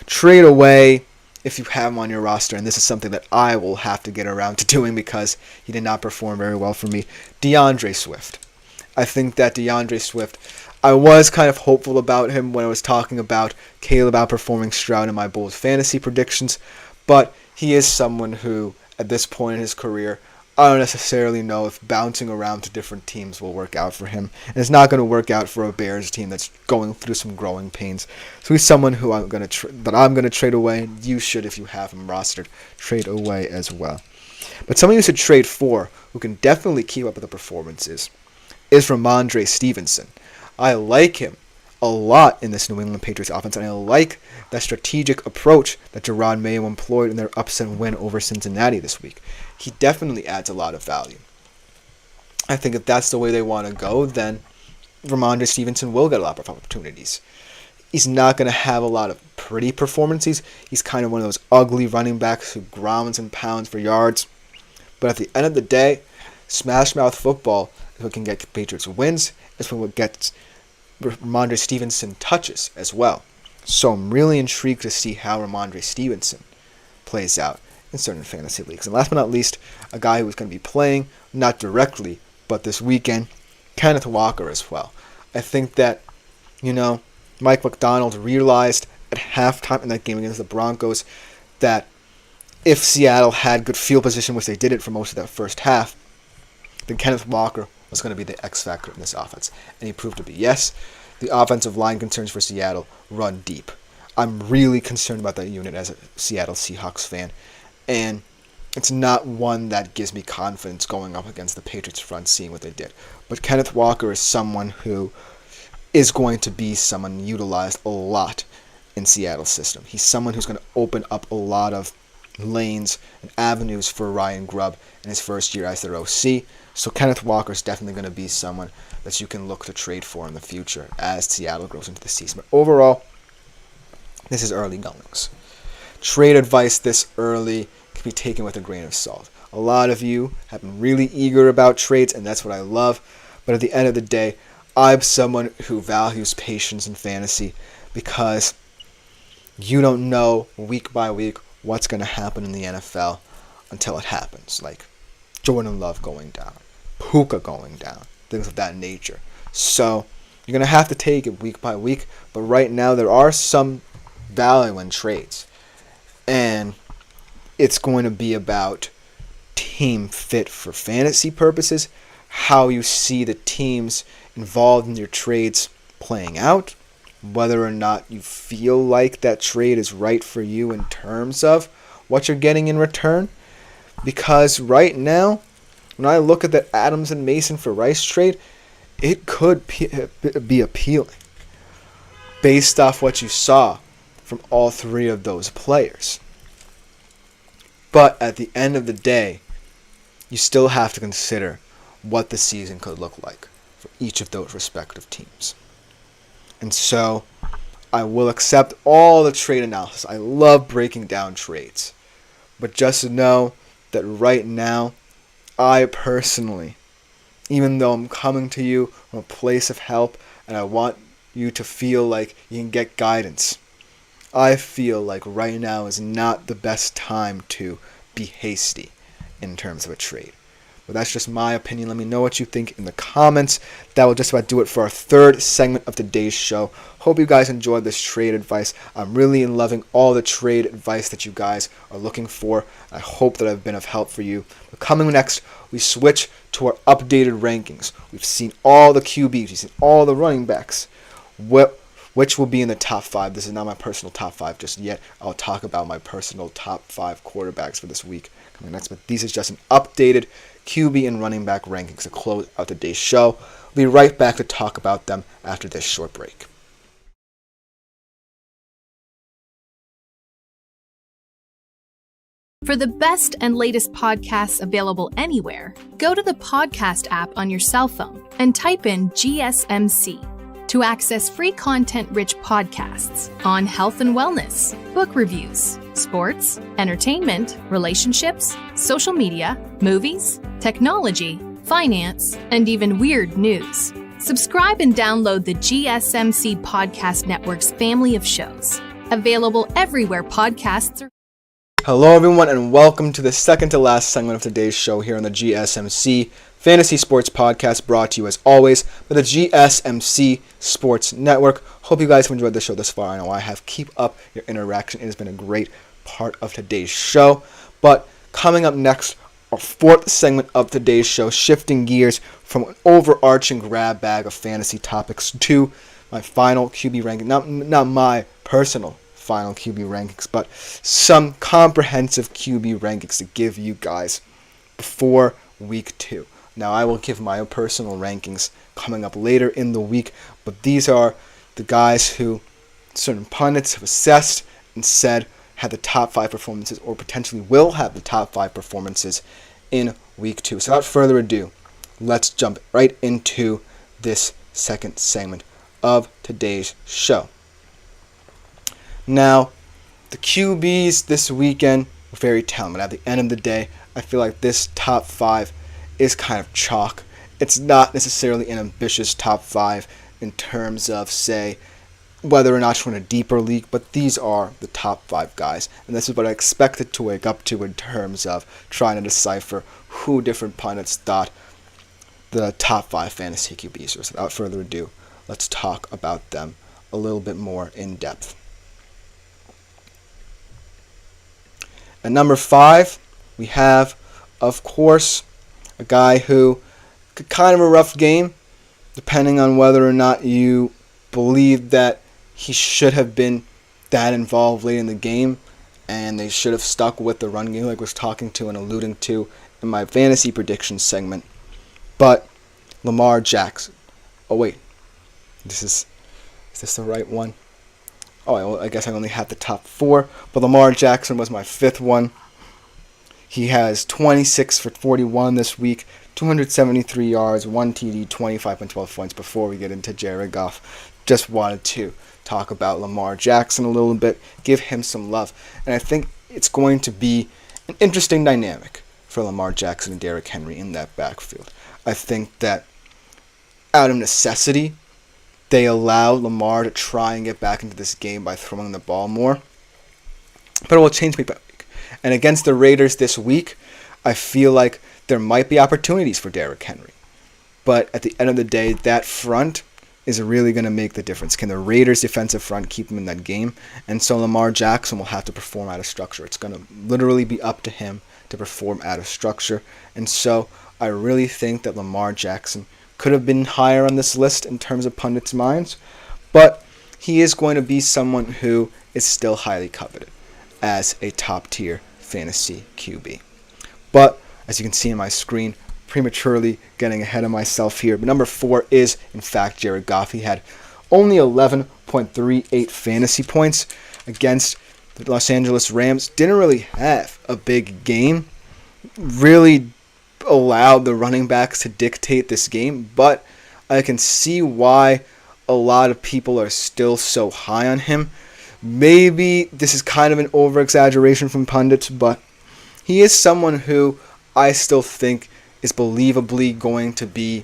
trade away if you have him on your roster, and this is something that I will have to get around to doing because he did not perform very well for me, DeAndre Swift. I think that DeAndre Swift, I was kind of hopeful about him when I was talking about Caleb outperforming Stroud in my Bulls fantasy predictions, but he is someone who, at this point in his career, I don't necessarily know if bouncing around to different teams will work out for him. And it's not going to work out for a Bears team that's going through some growing pains. So he's someone who I'm going to trade away. You should, if you have him rostered, trade away as well. But someone you should trade for, who can definitely keep up with the performances, is Ramondre Stevenson. I like him a lot in this New England Patriots offense, and I like that strategic approach that Jerod Mayo employed in their upset win over Cincinnati this week. He definitely adds a lot of value. I think if that's the way they want to go, then Ramondre Stevenson will get a lot of opportunities. He's not going to have a lot of pretty performances. He's kind of one of those ugly running backs who grounds and pounds for yards. But at the end of the day, smash mouth football is what can get Patriots wins. It's what gets Ramondre Stevenson touches as well. So I'm really intrigued to see how Ramondre Stevenson plays out in certain fantasy leagues. And last but not least, a guy who is going to be playing, not directly, but this weekend, Kenneth Walker as well. I think that, Mike McDonald realized at halftime in that game against the Broncos that if Seattle had good field position, which they didn't for most of that first half, then Kenneth Walker was going to be the X factor in this offense. And he proved to be. Yes, the offensive line concerns for Seattle run deep. I'm really concerned about that unit as a Seattle Seahawks fan. And it's not one that gives me confidence going up against the Patriots front, seeing what they did. But Kenneth Walker is someone who is going to be someone utilized a lot in Seattle's system. He's someone who's going to open up a lot of lanes and avenues for Ryan Grubb in his first year as their OC. So Kenneth Walker is definitely going to be someone that you can look to trade for in the future as Seattle grows into the season. But overall, this is early goings. Trade advice this early can be taken with a grain of salt. A lot of you have been really eager about trades, and that's what I love. But at the end of the day, I'm someone who values patience in fantasy because you don't know week by week what's going to happen in the NFL until it happens. Like Jordan Love going down, Puka going down, things of that nature. So you're going to have to take it week by week. But right now there are some value in trades. And it's going to be about team fit for fantasy purposes, how you see the teams involved in your trades playing out, whether or not you feel like that trade is right for you in terms of what you're getting in return. Because right now, when I look at the Adams and Mason for Rice trade, it could be appealing based off what you saw from all three of those players. But at the end of the day, you still have to consider what the season could look like for each of those respective teams. And so I will accept all the trade analysis. I love breaking down trades. But just know that right now, I personally, even though I'm coming to you from a place of help and I want you to feel like you can get guidance, I feel like right now is not the best time to be hasty in terms of a trade. But that's just my opinion. Let me know what you think in the comments. That will just about do it for our third segment of today's show. Hope you guys enjoyed this trade advice. I'm really loving all the trade advice that you guys are looking for. I hope that I've been of help for you. But coming next, we switch to our updated rankings. We've seen all the QBs. We've seen all the running backs. Which will be in the top 5. This is not my personal top 5 just yet. I'll talk about my personal top 5 quarterbacks for this week coming next. But these is just an updated QB and running back rankings to close out today's show. We'll be right back to talk about them after this short break. For the best and latest podcasts available anywhere, go to the podcast app on your cell phone and type in GSMC to access free content-rich podcasts on health and wellness, book reviews, sports, entertainment, relationships, social media, movies, technology, finance, and even weird news. Subscribe and download the GSMC Podcast Network's family of shows, available everywhere podcasts are. Hello everyone and welcome to the second to last segment of today's show here on the GSMC Fantasy Sports Podcast, brought to you as always by the GSMC Sports Network. Hope you guys have enjoyed the show this far. I know I have. Keep up your interaction. It has been a great part of today's show. But coming up next our fourth segment of today's show, shifting gears from an overarching grab bag of fantasy topics to my final QB ranking. Not my personal final QB rankings, but some comprehensive QB rankings to give you guys before week 2. Now, I will give my personal rankings coming up later in the week, but these are the guys who certain pundits have assessed and said had the top 5 performances or potentially will have the top 5 performances in week 2. So without further ado, let's jump right into this second segment of today's show. Now, the QBs this weekend were very talented. At the end of the day, I feel like this top 5 is kind of chalk. It's not necessarily an ambitious top 5 in terms of, say, whether or not you're in a deeper league, but these are the top 5 guys. And this is what I expected to wake up to in terms of trying to decipher who different pundits thought the top 5 fantasy QBs were. So without further ado, let's talk about them a little bit more in depth. At number 5, we have, of course, a guy who could kind of a rough game, depending on whether or not you believe that he should have been that involved late in the game, and they should have stuck with the run game like I was talking to and alluding to in my fantasy predictions segment. But Lamar Jackson. Oh wait, is this the right one? Oh, I guess I only had the top 4, but Lamar Jackson was my 5th one. He has 26 for 41 this week, 273 yards, 1 TD, 25.12 points. Before we get into Jared Goff, just wanted to talk about Lamar Jackson a little bit, give him some love. And I think it's going to be an interesting dynamic for Lamar Jackson and Derrick Henry in that backfield. I think that out of necessity, they allow Lamar to try and get back into this game by throwing the ball more. But it will change week by week. And against the Raiders this week, I feel like there might be opportunities for Derrick Henry. But at the end of the day, that front is really going to make the difference. Can the Raiders' defensive front keep him in that game? And so Lamar Jackson will have to perform out of structure. It's going to literally be up to him to perform out of structure. And so I really think that Lamar Jackson could have been higher on this list in terms of pundits' minds, but he is going to be someone who is still highly coveted as a top-tier fantasy QB. But as you can see on my screen, prematurely getting ahead of myself here, but number 4 is, in fact, Jared Goff. He had only 11.38 fantasy points against the Los Angeles Rams. Didn't really have a big game, really allowed the running backs to dictate this game, but I can see why a lot of people are still so high on him. Maybe this is kind of an over-exaggeration from pundits, but he is someone who I still think is believably going to be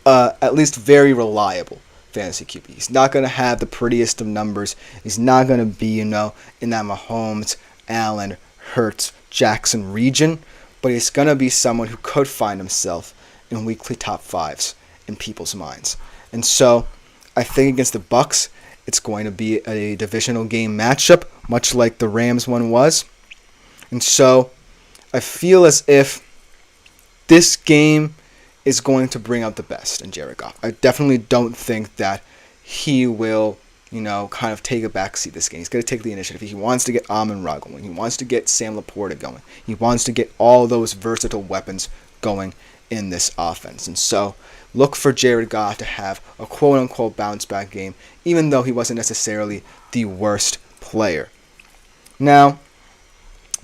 at least very reliable fantasy QB. He's not going to have the prettiest of numbers. He's not going to be, in that Mahomes, Allen, Hurts, Jackson region, but he's going to be someone who could find himself in weekly top 5s in people's minds. And so I think against the Bucs, it's going to be a divisional game matchup, much like the Rams one was. And so I feel as if this game is going to bring out the best in Jared Goff. I definitely don't think that he will, kind of take a backseat this game. He's going to take the initiative. He wants to get Amon-Ra going. He wants to get Sam Laporta going. He wants to get all those versatile weapons going in this offense. And so look for Jared Goff to have a quote-unquote bounce-back game, even though he wasn't necessarily the worst player. Now,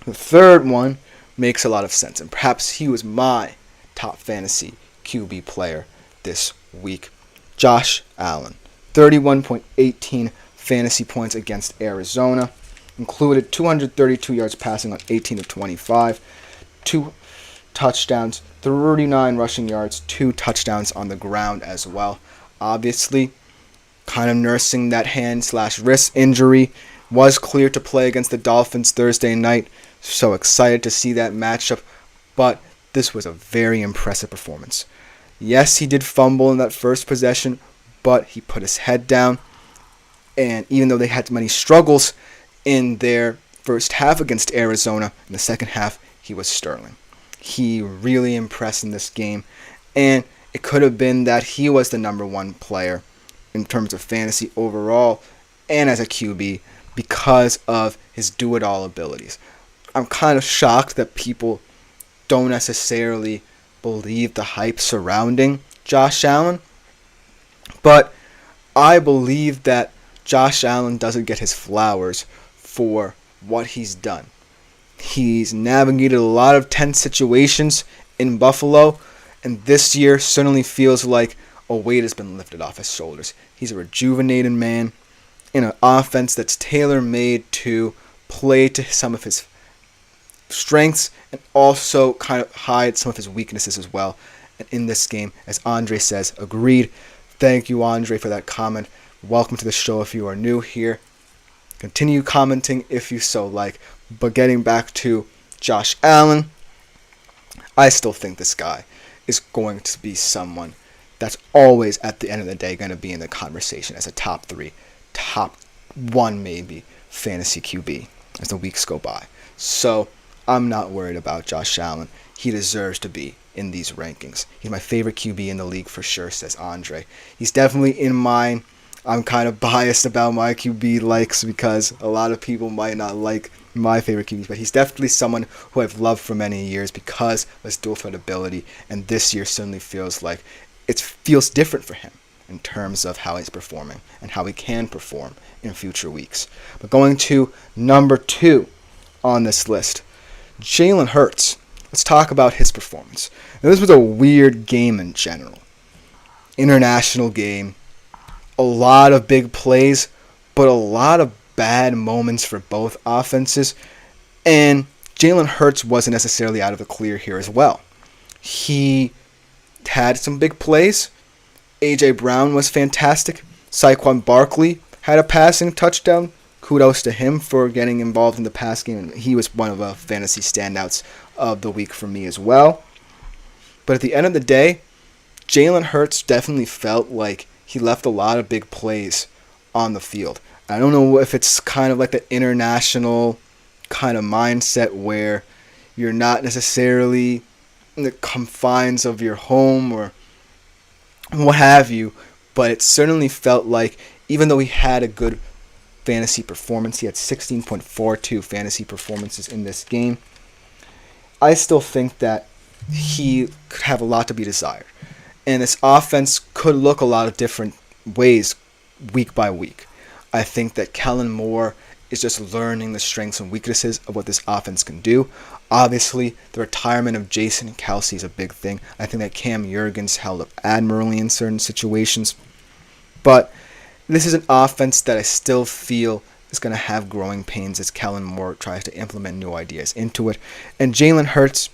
the third one makes a lot of sense, and perhaps he was my top fantasy QB player this week. Josh Allen, 31.18 fantasy points against Arizona, included 232 yards passing on 18 of 25, 2 touchdowns, 39 rushing yards, 2 touchdowns on the ground as well. Obviously, kind of nursing that hand/wrist injury, was cleared to play against the Dolphins Thursday night. So excited to see that matchup, but this was a very impressive performance. Yes, he did fumble in that first possession, but he put his head down, and even though they had many struggles in their first half against Arizona, in the second half, he was sterling. He really impressed in this game, and it could have been that he was the number one player in terms of fantasy overall and as a QB because of his do-it-all abilities. I'm kind of shocked that people don't necessarily believe the hype surrounding Josh Allen, but I believe that Josh Allen doesn't get his flowers for what he's done. He's navigated a lot of tense situations in Buffalo, and this year certainly feels like a weight has been lifted off his shoulders. He's a rejuvenated man in an offense that's tailor-made to play to some of his strengths and also kind of hide some of his weaknesses as well. And in this game, as Andre says, agreed. Thank you, Andre, for that comment. Welcome to the show if you are new here. Continue commenting if you so like. But getting back to Josh Allen, I still think this guy is going to be someone that's always, at the end of the day, going to be in the conversation as a top 3, top 1 maybe, fantasy QB as the weeks go by. So I'm not worried about Josh Allen. He deserves to be in these rankings. He's my favorite QB in the league for sure, says Andre. He's definitely in mine. I'm kind of biased about my QB likes because a lot of people might not like my favorite QBs, but he's definitely someone who I've loved for many years because of his dual threat ability, and this year certainly feels like it feels different for him in terms of how he's performing and how he can perform in future weeks. But going to number 2 on this list, Jalen Hurts. Let's talk about his performance. Now, this was a weird game in general. International game. A lot of big plays, but a lot of bad moments for both offenses. And Jalen Hurts wasn't necessarily out of the clear here as well. He had some big plays. A.J. Brown was fantastic. Saquon Barkley had a passing touchdown. Kudos to him for getting involved in the pass game. And he was one of the fantasy standouts of the week for me as well. But at the end of the day, Jalen Hurts definitely felt like he left a lot of big plays on the field. I don't know if it's kind of like the international kind of mindset where you're not necessarily in the confines of your home or what have you, but it certainly felt like even though he had a good fantasy performance, he had 16.42 fantasy performances in this game, I still think that he could have a lot to be desired. And this offense could look a lot of different ways week by week. I think that Kellen Moore is just learning the strengths and weaknesses of what this offense can do. Obviously, the retirement of Jason Kelce is a big thing. I think that Cam Jurgens held up admirably in certain situations. But this is an offense that I still feel is going to have growing pains as Kellen Moore tries to implement new ideas into it. And Jalen Hurts,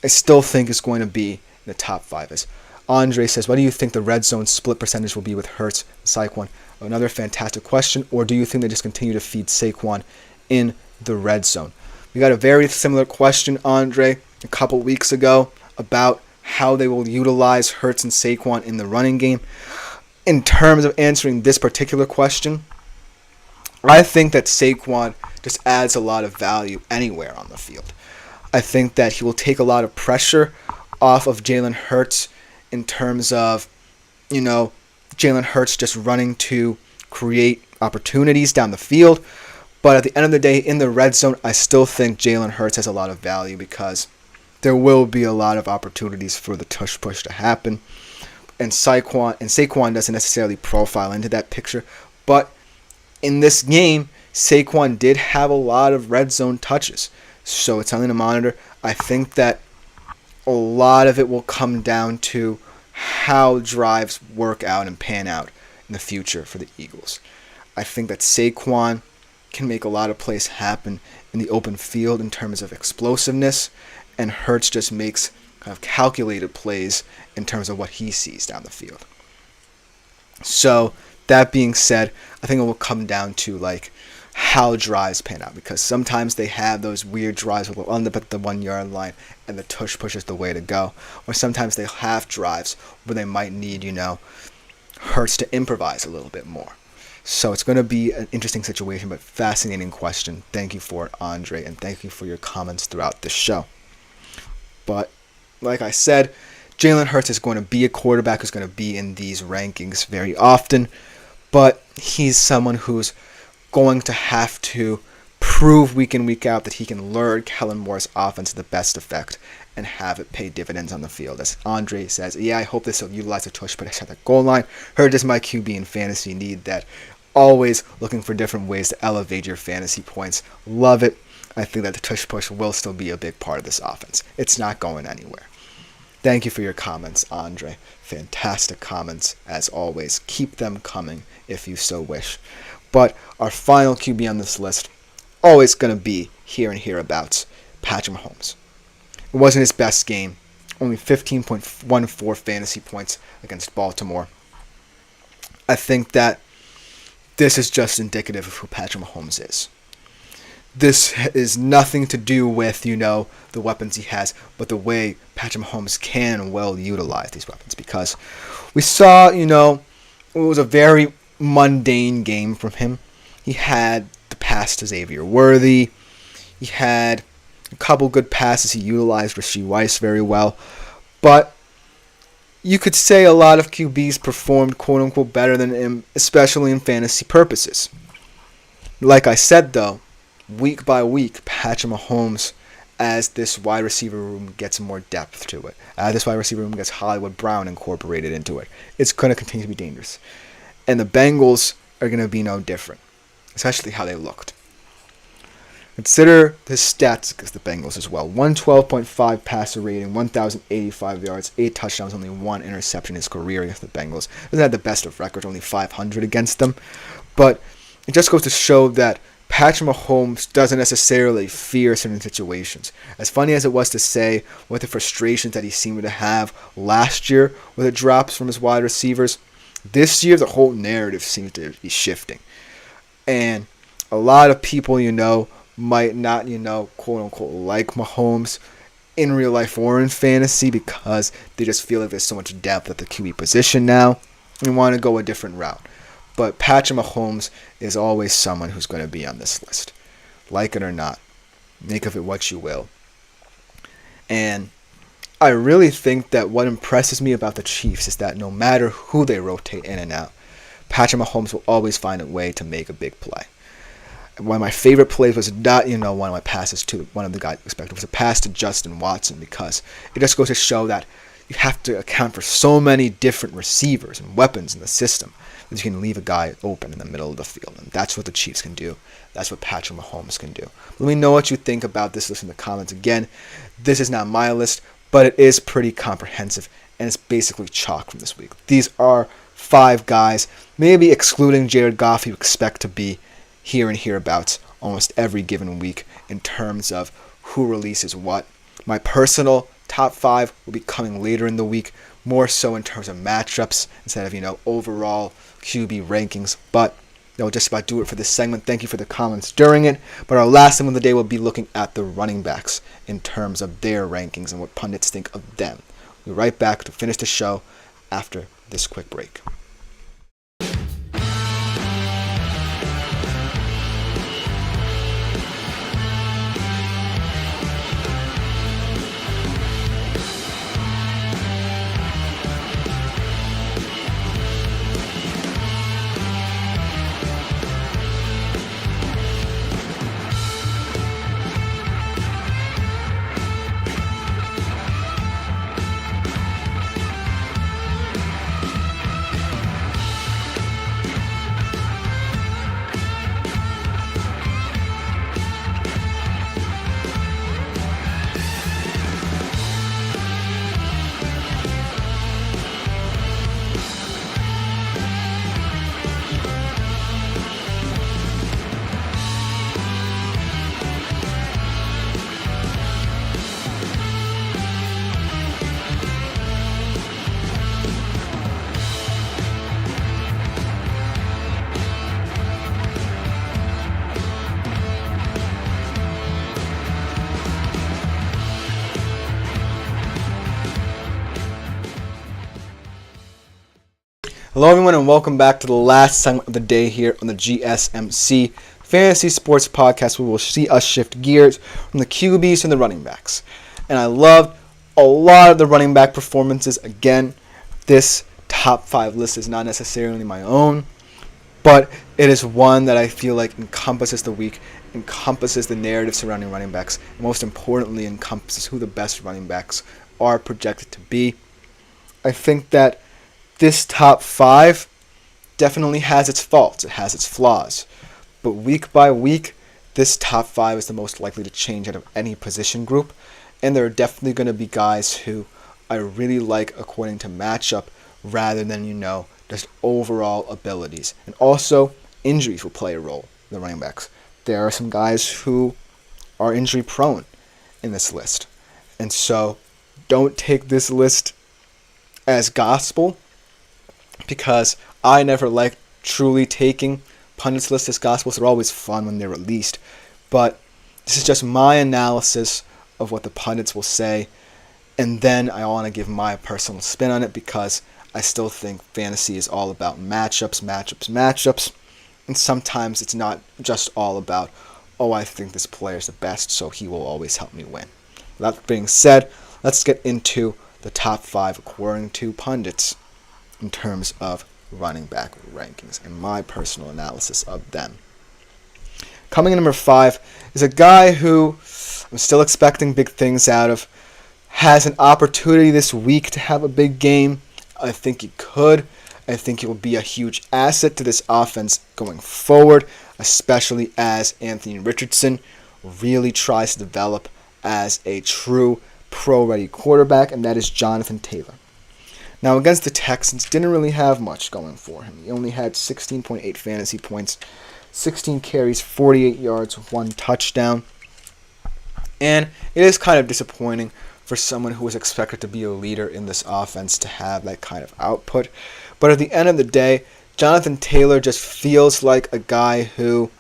I still think is going to be in the top 5. As Andre says, what do you think the red zone split percentage will be with Hurts and Saquon? Another fantastic question. Or do you think they just continue to feed Saquon in the red zone? We got a very similar question, Andre, a couple weeks ago about how they will utilize Hurts and Saquon in the running game. In terms of answering this particular question, I think that Saquon just adds a lot of value anywhere on the field. I think that he will take a lot of pressure off of Jalen Hurts in terms of, Jalen Hurts just running to create opportunities down the field. But at the end of the day, in the red zone, I still think Jalen Hurts has a lot of value because there will be a lot of opportunities for the tush push to happen. And Saquon doesn't necessarily profile into that picture. But in this game, Saquon did have a lot of red zone touches. So it's something to monitor. I think that a lot of it will come down to how drives work out and pan out in the future for the Eagles. I think that Saquon can make a lot of plays happen in the open field in terms of explosiveness, and Hurts just makes kind of calculated plays in terms of what he sees down the field. So that being said, I think it will come down to how drives pan out, because sometimes they have those weird drives where they'll end up at the 1 yard line and the tush push is the way to go, or sometimes they'll have drives where they might need Hurts to improvise a little bit more. So it's going to be an interesting situation, but fascinating question. Thank you for it, Andre, and thank you for your comments throughout the show. But like I said, Jalen Hurts is going to be a quarterback who's going to be in these rankings very often. But he's someone who's going to have to prove week in, week out that he can lure Kellen Moore's offense to the best effect and have it pay dividends on the field. As Andre says, yeah, I hope they still utilize the tush push at the goal line. Hurt is my QB in fantasy. Need that. Always looking for different ways to elevate your fantasy points. Love it. I think that the tush push will still be a big part of this offense. It's not going anywhere. Thank you for your comments, Andre. Fantastic comments, as always. Keep them coming if you so wish. But our final QB on this list, always going to be here and hereabouts, Patrick Mahomes. It wasn't his best game. Only 15.14 fantasy points against Baltimore. I think that this is just indicative of who Patrick Mahomes is. This is nothing to do with, the weapons he has, but the way Patrick Mahomes can and will utilize these weapons. Because we saw, it was a very mundane game from him. He had the pass to Xavier Worthy. He had a couple good passes. He utilized Rashee Rice very well. But you could say a lot of QBs performed quote-unquote better than him, especially in fantasy purposes. Like I said, though, week by week, Patrick Mahomes, as this wide receiver room gets more depth to it, as this wide receiver room gets Hollywood Brown incorporated into it, it's going to continue to be dangerous. And the Bengals are going to be no different, especially how they looked. Consider his stats against the Bengals as well. 112.5 passer rating, 1,085 yards, 8 touchdowns, only 1 interception in his career against the Bengals. Doesn't have the best of records, only 500 against them. But it just goes to show that Patrick Mahomes doesn't necessarily fear certain situations. As funny as it was to say with the frustrations that he seemed to have last year with the drops from his wide receivers, this year the whole narrative seems to be shifting. And a lot of people, might not, quote unquote, like Mahomes in real life or in fantasy because they just feel like there's so much depth at the QB position now and want to go a different route. But Patrick Mahomes is always someone who's going to be on this list. Like it or not. Make of it what you will. And I really think that what impresses me about the Chiefs is that no matter who they rotate in and out, Patrick Mahomes will always find a way to make a big play. One of my favorite plays was not, one of my passes to one of the guys expected was a pass to Justin Watson, because it just goes to show that you have to account for so many different receivers and weapons in the system that you can leave a guy open in the middle of the field. And that's what the Chiefs can do. That's what Patrick Mahomes can do. Let me know what you think about this list in the comments. Again, this is not my list, but it is pretty comprehensive, and it's basically chalk from this week. These are 5 guys, maybe excluding Jared Goff, you expect to be here and hereabouts almost every given week in terms of who releases what. My personal top 5 will be coming later in the week, more so in terms of matchups instead of, overall QB rankings. But that will just about do it for this segment. Thank you for the comments during it. But our last segment of the day will be looking at the running backs in terms of their rankings and what pundits think of them. We'll be right back to finish the show after this quick break. Hello everyone and welcome back to the last segment of the day here on the GSMC Fantasy Sports Podcast, where we'll see us shift gears from the QBs to the running backs. And I loved a lot of the running back performances. Again, this top 5 list is not necessarily my own, but it is one that I feel like encompasses the week, encompasses the narrative surrounding running backs, and most importantly encompasses who the best running backs are projected to be. I think that this top 5 definitely has its faults, it has its flaws, but week by week, this top 5 is the most likely to change out of any position group, and there are definitely going to be guys who I really like according to matchup rather than, just overall abilities. And also, injuries will play a role in the running backs. There are some guys who are injury prone in this list, and so don't take this list as gospel, because I never like truly taking pundits' lists as gospel. They're always fun when they're released, but this is just my analysis of what the pundits will say, and then I want to give my personal spin on it, because I still think fantasy is all about matchups, and sometimes it's not just all about, I think this player is the best, so he will always help me win. With that being said, let's get into the top 5 according to pundits in terms of running back rankings and my personal analysis of them. Coming in number 5 is a guy who I'm still expecting big things out of. Has an opportunity this week to have a big game. I think he could. I think he will be a huge asset to this offense going forward, especially as Anthony Richardson really tries to develop as a true pro-ready quarterback, and that is Jonathan Taylor. Now, against the Texans, didn't really have much going for him. He only had 16.8 fantasy points, 16 carries, 48 yards, 1 touchdown. And it is kind of disappointing for someone who was expected to be a leader in this offense to have that kind of output. But at the end of the day, Jonathan Taylor just feels like a guy who,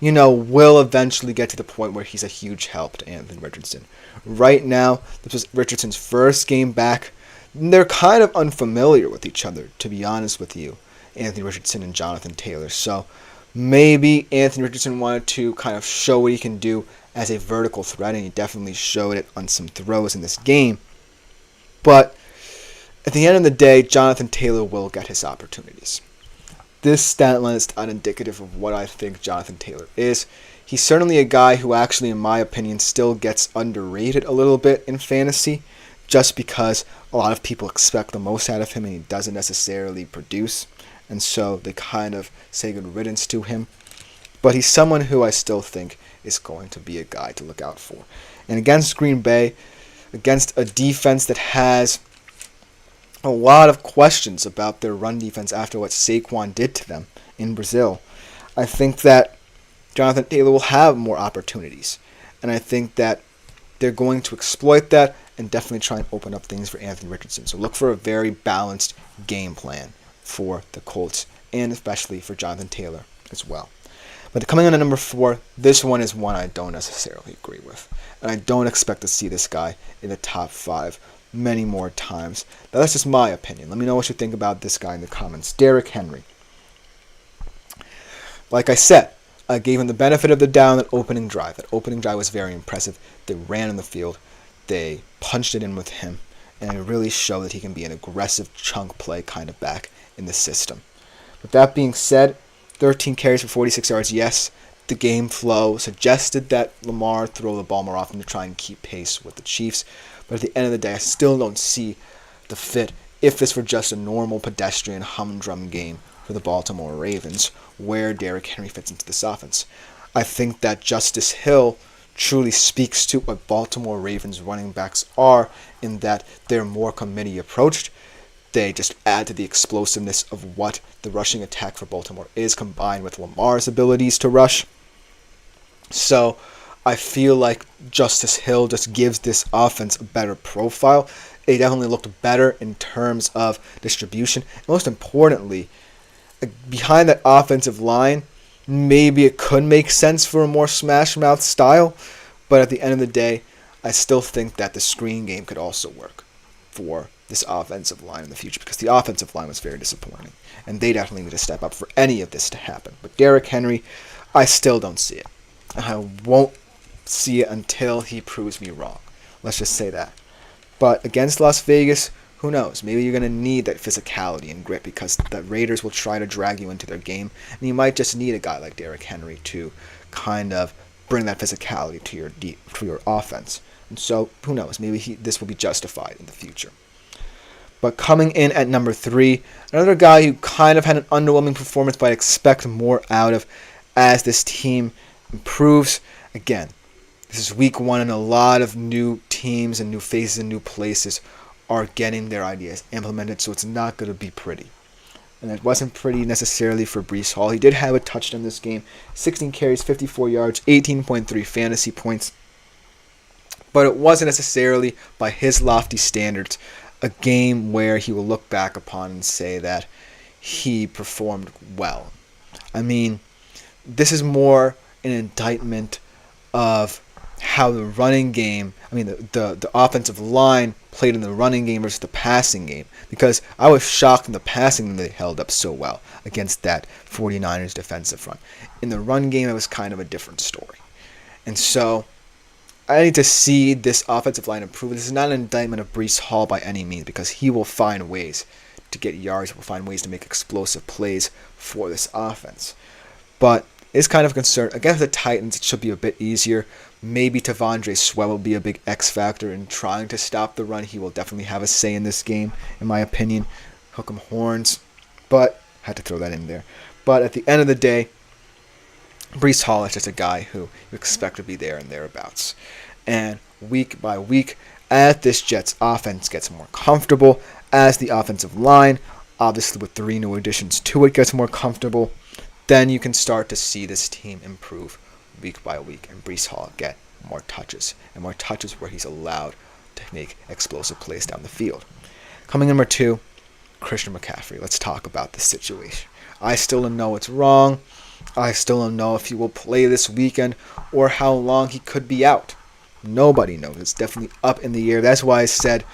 will eventually get to the point where he's a huge help to Anthony Richardson. Right now, this was Richardson's first game back. They're kind of unfamiliar with each other, to be honest with you, Anthony Richardson and Jonathan Taylor. So maybe Anthony Richardson wanted to kind of show what he can do as a vertical threat, and he definitely showed it on some throws in this game. But at the end of the day, Jonathan Taylor will get his opportunities. This stat line is not indicative of what I think Jonathan Taylor is. He's certainly a guy who actually, in my opinion, still gets underrated a little bit in fantasy, just because a lot of people expect the most out of him and he doesn't necessarily produce, and so they kind of say good riddance to him. But he's someone who I still think is going to be a guy to look out for. And against Green Bay, against a defense that has a lot of questions about their run defense after what Saquon did to them in Brazil, I think that Jonathan Taylor will have more opportunities. And I think that they're going to exploit that and definitely try and open up things for Anthony Richardson. So look for a very balanced game plan for the Colts, and especially for Jonathan Taylor as well. But coming in at number 4, this one is one I don't necessarily agree with. And I don't expect to see this guy in the top 5 many more times. Now, that's just my opinion. Let me know what you think about this guy in the comments. Derrick Henry. Like I said, I gave him the benefit of the doubt on that opening drive. That opening drive was very impressive. They ran in the field. They punched it in with him. And it really showed that he can be an aggressive chunk play kind of back in the system. With that being said, 13 carries for 46 yards, yes. The game flow suggested that Lamar throw the ball more often to try and keep pace with the Chiefs. But at the end of the day, I still don't see the fit if this were just a normal pedestrian humdrum game for the Baltimore Ravens, where Derrick Henry fits into this offense. I think that Justice Hill truly speaks to what Baltimore Ravens running backs are, in that they're more committee approached. They just add to the explosiveness of what the rushing attack for Baltimore is, combined with Lamar's abilities to rush. So I feel like Justice Hill just gives this offense a better profile. It definitely looked better in terms of distribution. And most importantly, behind that offensive line, maybe it could make sense for a more smash mouth style. But at the end of the day, I still think that the screen game could also work for this offensive line in the future, because the offensive line was very disappointing, and they definitely need to step up for any of this to happen. But Derrick Henry, I still don't see it. I won't see it until he proves me wrong. Let's just say that. But against Las Vegas, who knows? Maybe you're going to need that physicality and grit because the Raiders will try to drag you into their game. And you might just need a guy like Derrick Henry to kind of bring that physicality to your offense. And so, who knows? Maybe this will be justified in the future. But coming in at number 3, another guy who kind of had an underwhelming performance, but I expect more out of as this team improves. Again, this is week 1 and a lot of new teams and new faces and new places are getting their ideas implemented, so it's not going to be pretty. And it wasn't pretty necessarily for Breece Hall. He did have a touchdown this game, 16 carries, 54 yards, 18.3 fantasy points. But it wasn't necessarily, by his lofty standards, a game where he will look back upon and say that he performed well. I mean, this is more an indictment of how the running game, the offensive line played in the running game versus the passing game. Because I was shocked in the passing game they held up so well against that 49ers defensive front. In the run game, it was kind of a different story. And so, I need to see this offensive line improve. This is not an indictment of Breece Hall by any means, because he will find ways to get yards. He will find ways to make explosive plays for this offense. But it's kind of a concern. Against the Titans, it should be a bit easier. Maybe Tavondre Sweat will be a big X factor in trying to stop the run. He will definitely have a say in this game, in my opinion. Hook 'em horns. But, had to throw that in there. But at the end of the day, Breece Hall is just a guy who you expect to be there and thereabouts. And week by week, as this Jets offense gets more comfortable, as the offensive line, obviously with 3 new additions to it, gets more comfortable, then you can start to see this team improve week by week and Breece Hall get more touches, and more touches where he's allowed to make explosive plays down the field. Coming in number 2, Christian McCaffrey. Let's talk about this situation. I still don't know what's wrong. I still don't know if he will play this weekend or how long he could be out. Nobody knows. It's definitely up in the air. That's why I said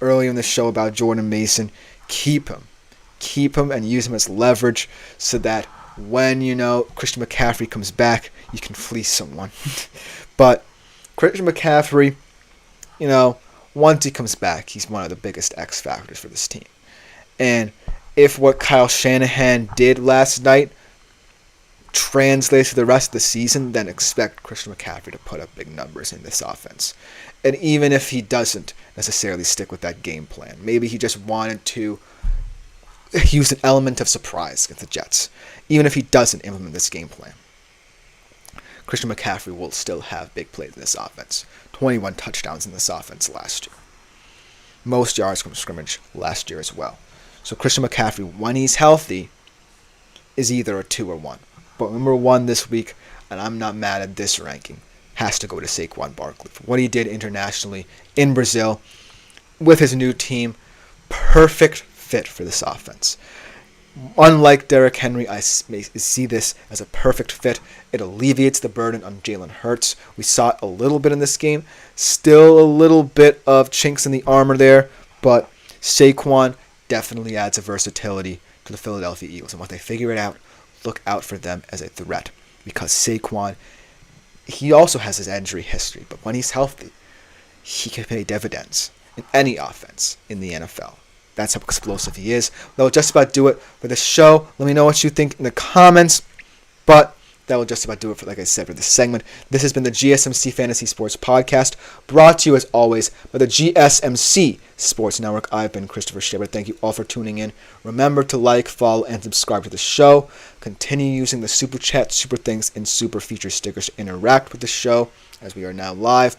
earlier in the show about Jordan Mason, keep him. Keep him and use him as leverage so that when, Christian McCaffrey comes back, you can fleece someone. But Christian McCaffrey, once he comes back, he's one of the biggest X factors for this team. And if what Kyle Shanahan did last night translates to the rest of the season, then expect Christian McCaffrey to put up big numbers in this offense. And even if he doesn't necessarily stick with that game plan, maybe he just wanted to use an element of surprise against the Jets. Even if he doesn't implement this game plan, Christian McCaffrey will still have big plays in this offense. 21 touchdowns in this offense last year. Most yards from scrimmage last year as well. So Christian McCaffrey, when he's healthy, is either a 2 or 1. But number 1 this week, and I'm not mad at this ranking, has to go to Saquon Barkley. For what he did internationally in Brazil with his new team, perfect fit for this offense. Unlike Derrick Henry, I see this as a perfect fit. It alleviates the burden on Jalen Hurts. We saw it a little bit in this game. Still a little bit of chinks in the armor there, but Saquon definitely adds a versatility to the Philadelphia Eagles. And once they figure it out, look out for them as a threat. Because Saquon, he also has his injury history, but when he's healthy, he can pay dividends in any offense in the NFL. That's how explosive he is. That will just about do it for the show. Let me know what you think in the comments. But that will just about do it for, like I said, for this segment. This has been the GSMC Fantasy Sports Podcast, brought to you as always by the GSMC Sports Network. I've been Christopher Shepard. Thank you all for tuning in. Remember to like, follow, and subscribe to the show. Continue using the Super Chat, Super Things, and Super Feature stickers to interact with the show as we are now live.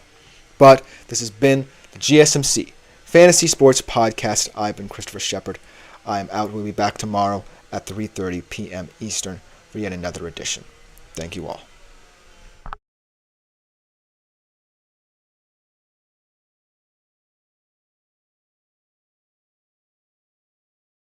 But this has been the GSMC Fantasy Sports Podcast. I've been Christopher Shepard. I am out. We'll be back tomorrow at 3:30 p.m. Eastern for yet another edition. Thank you all.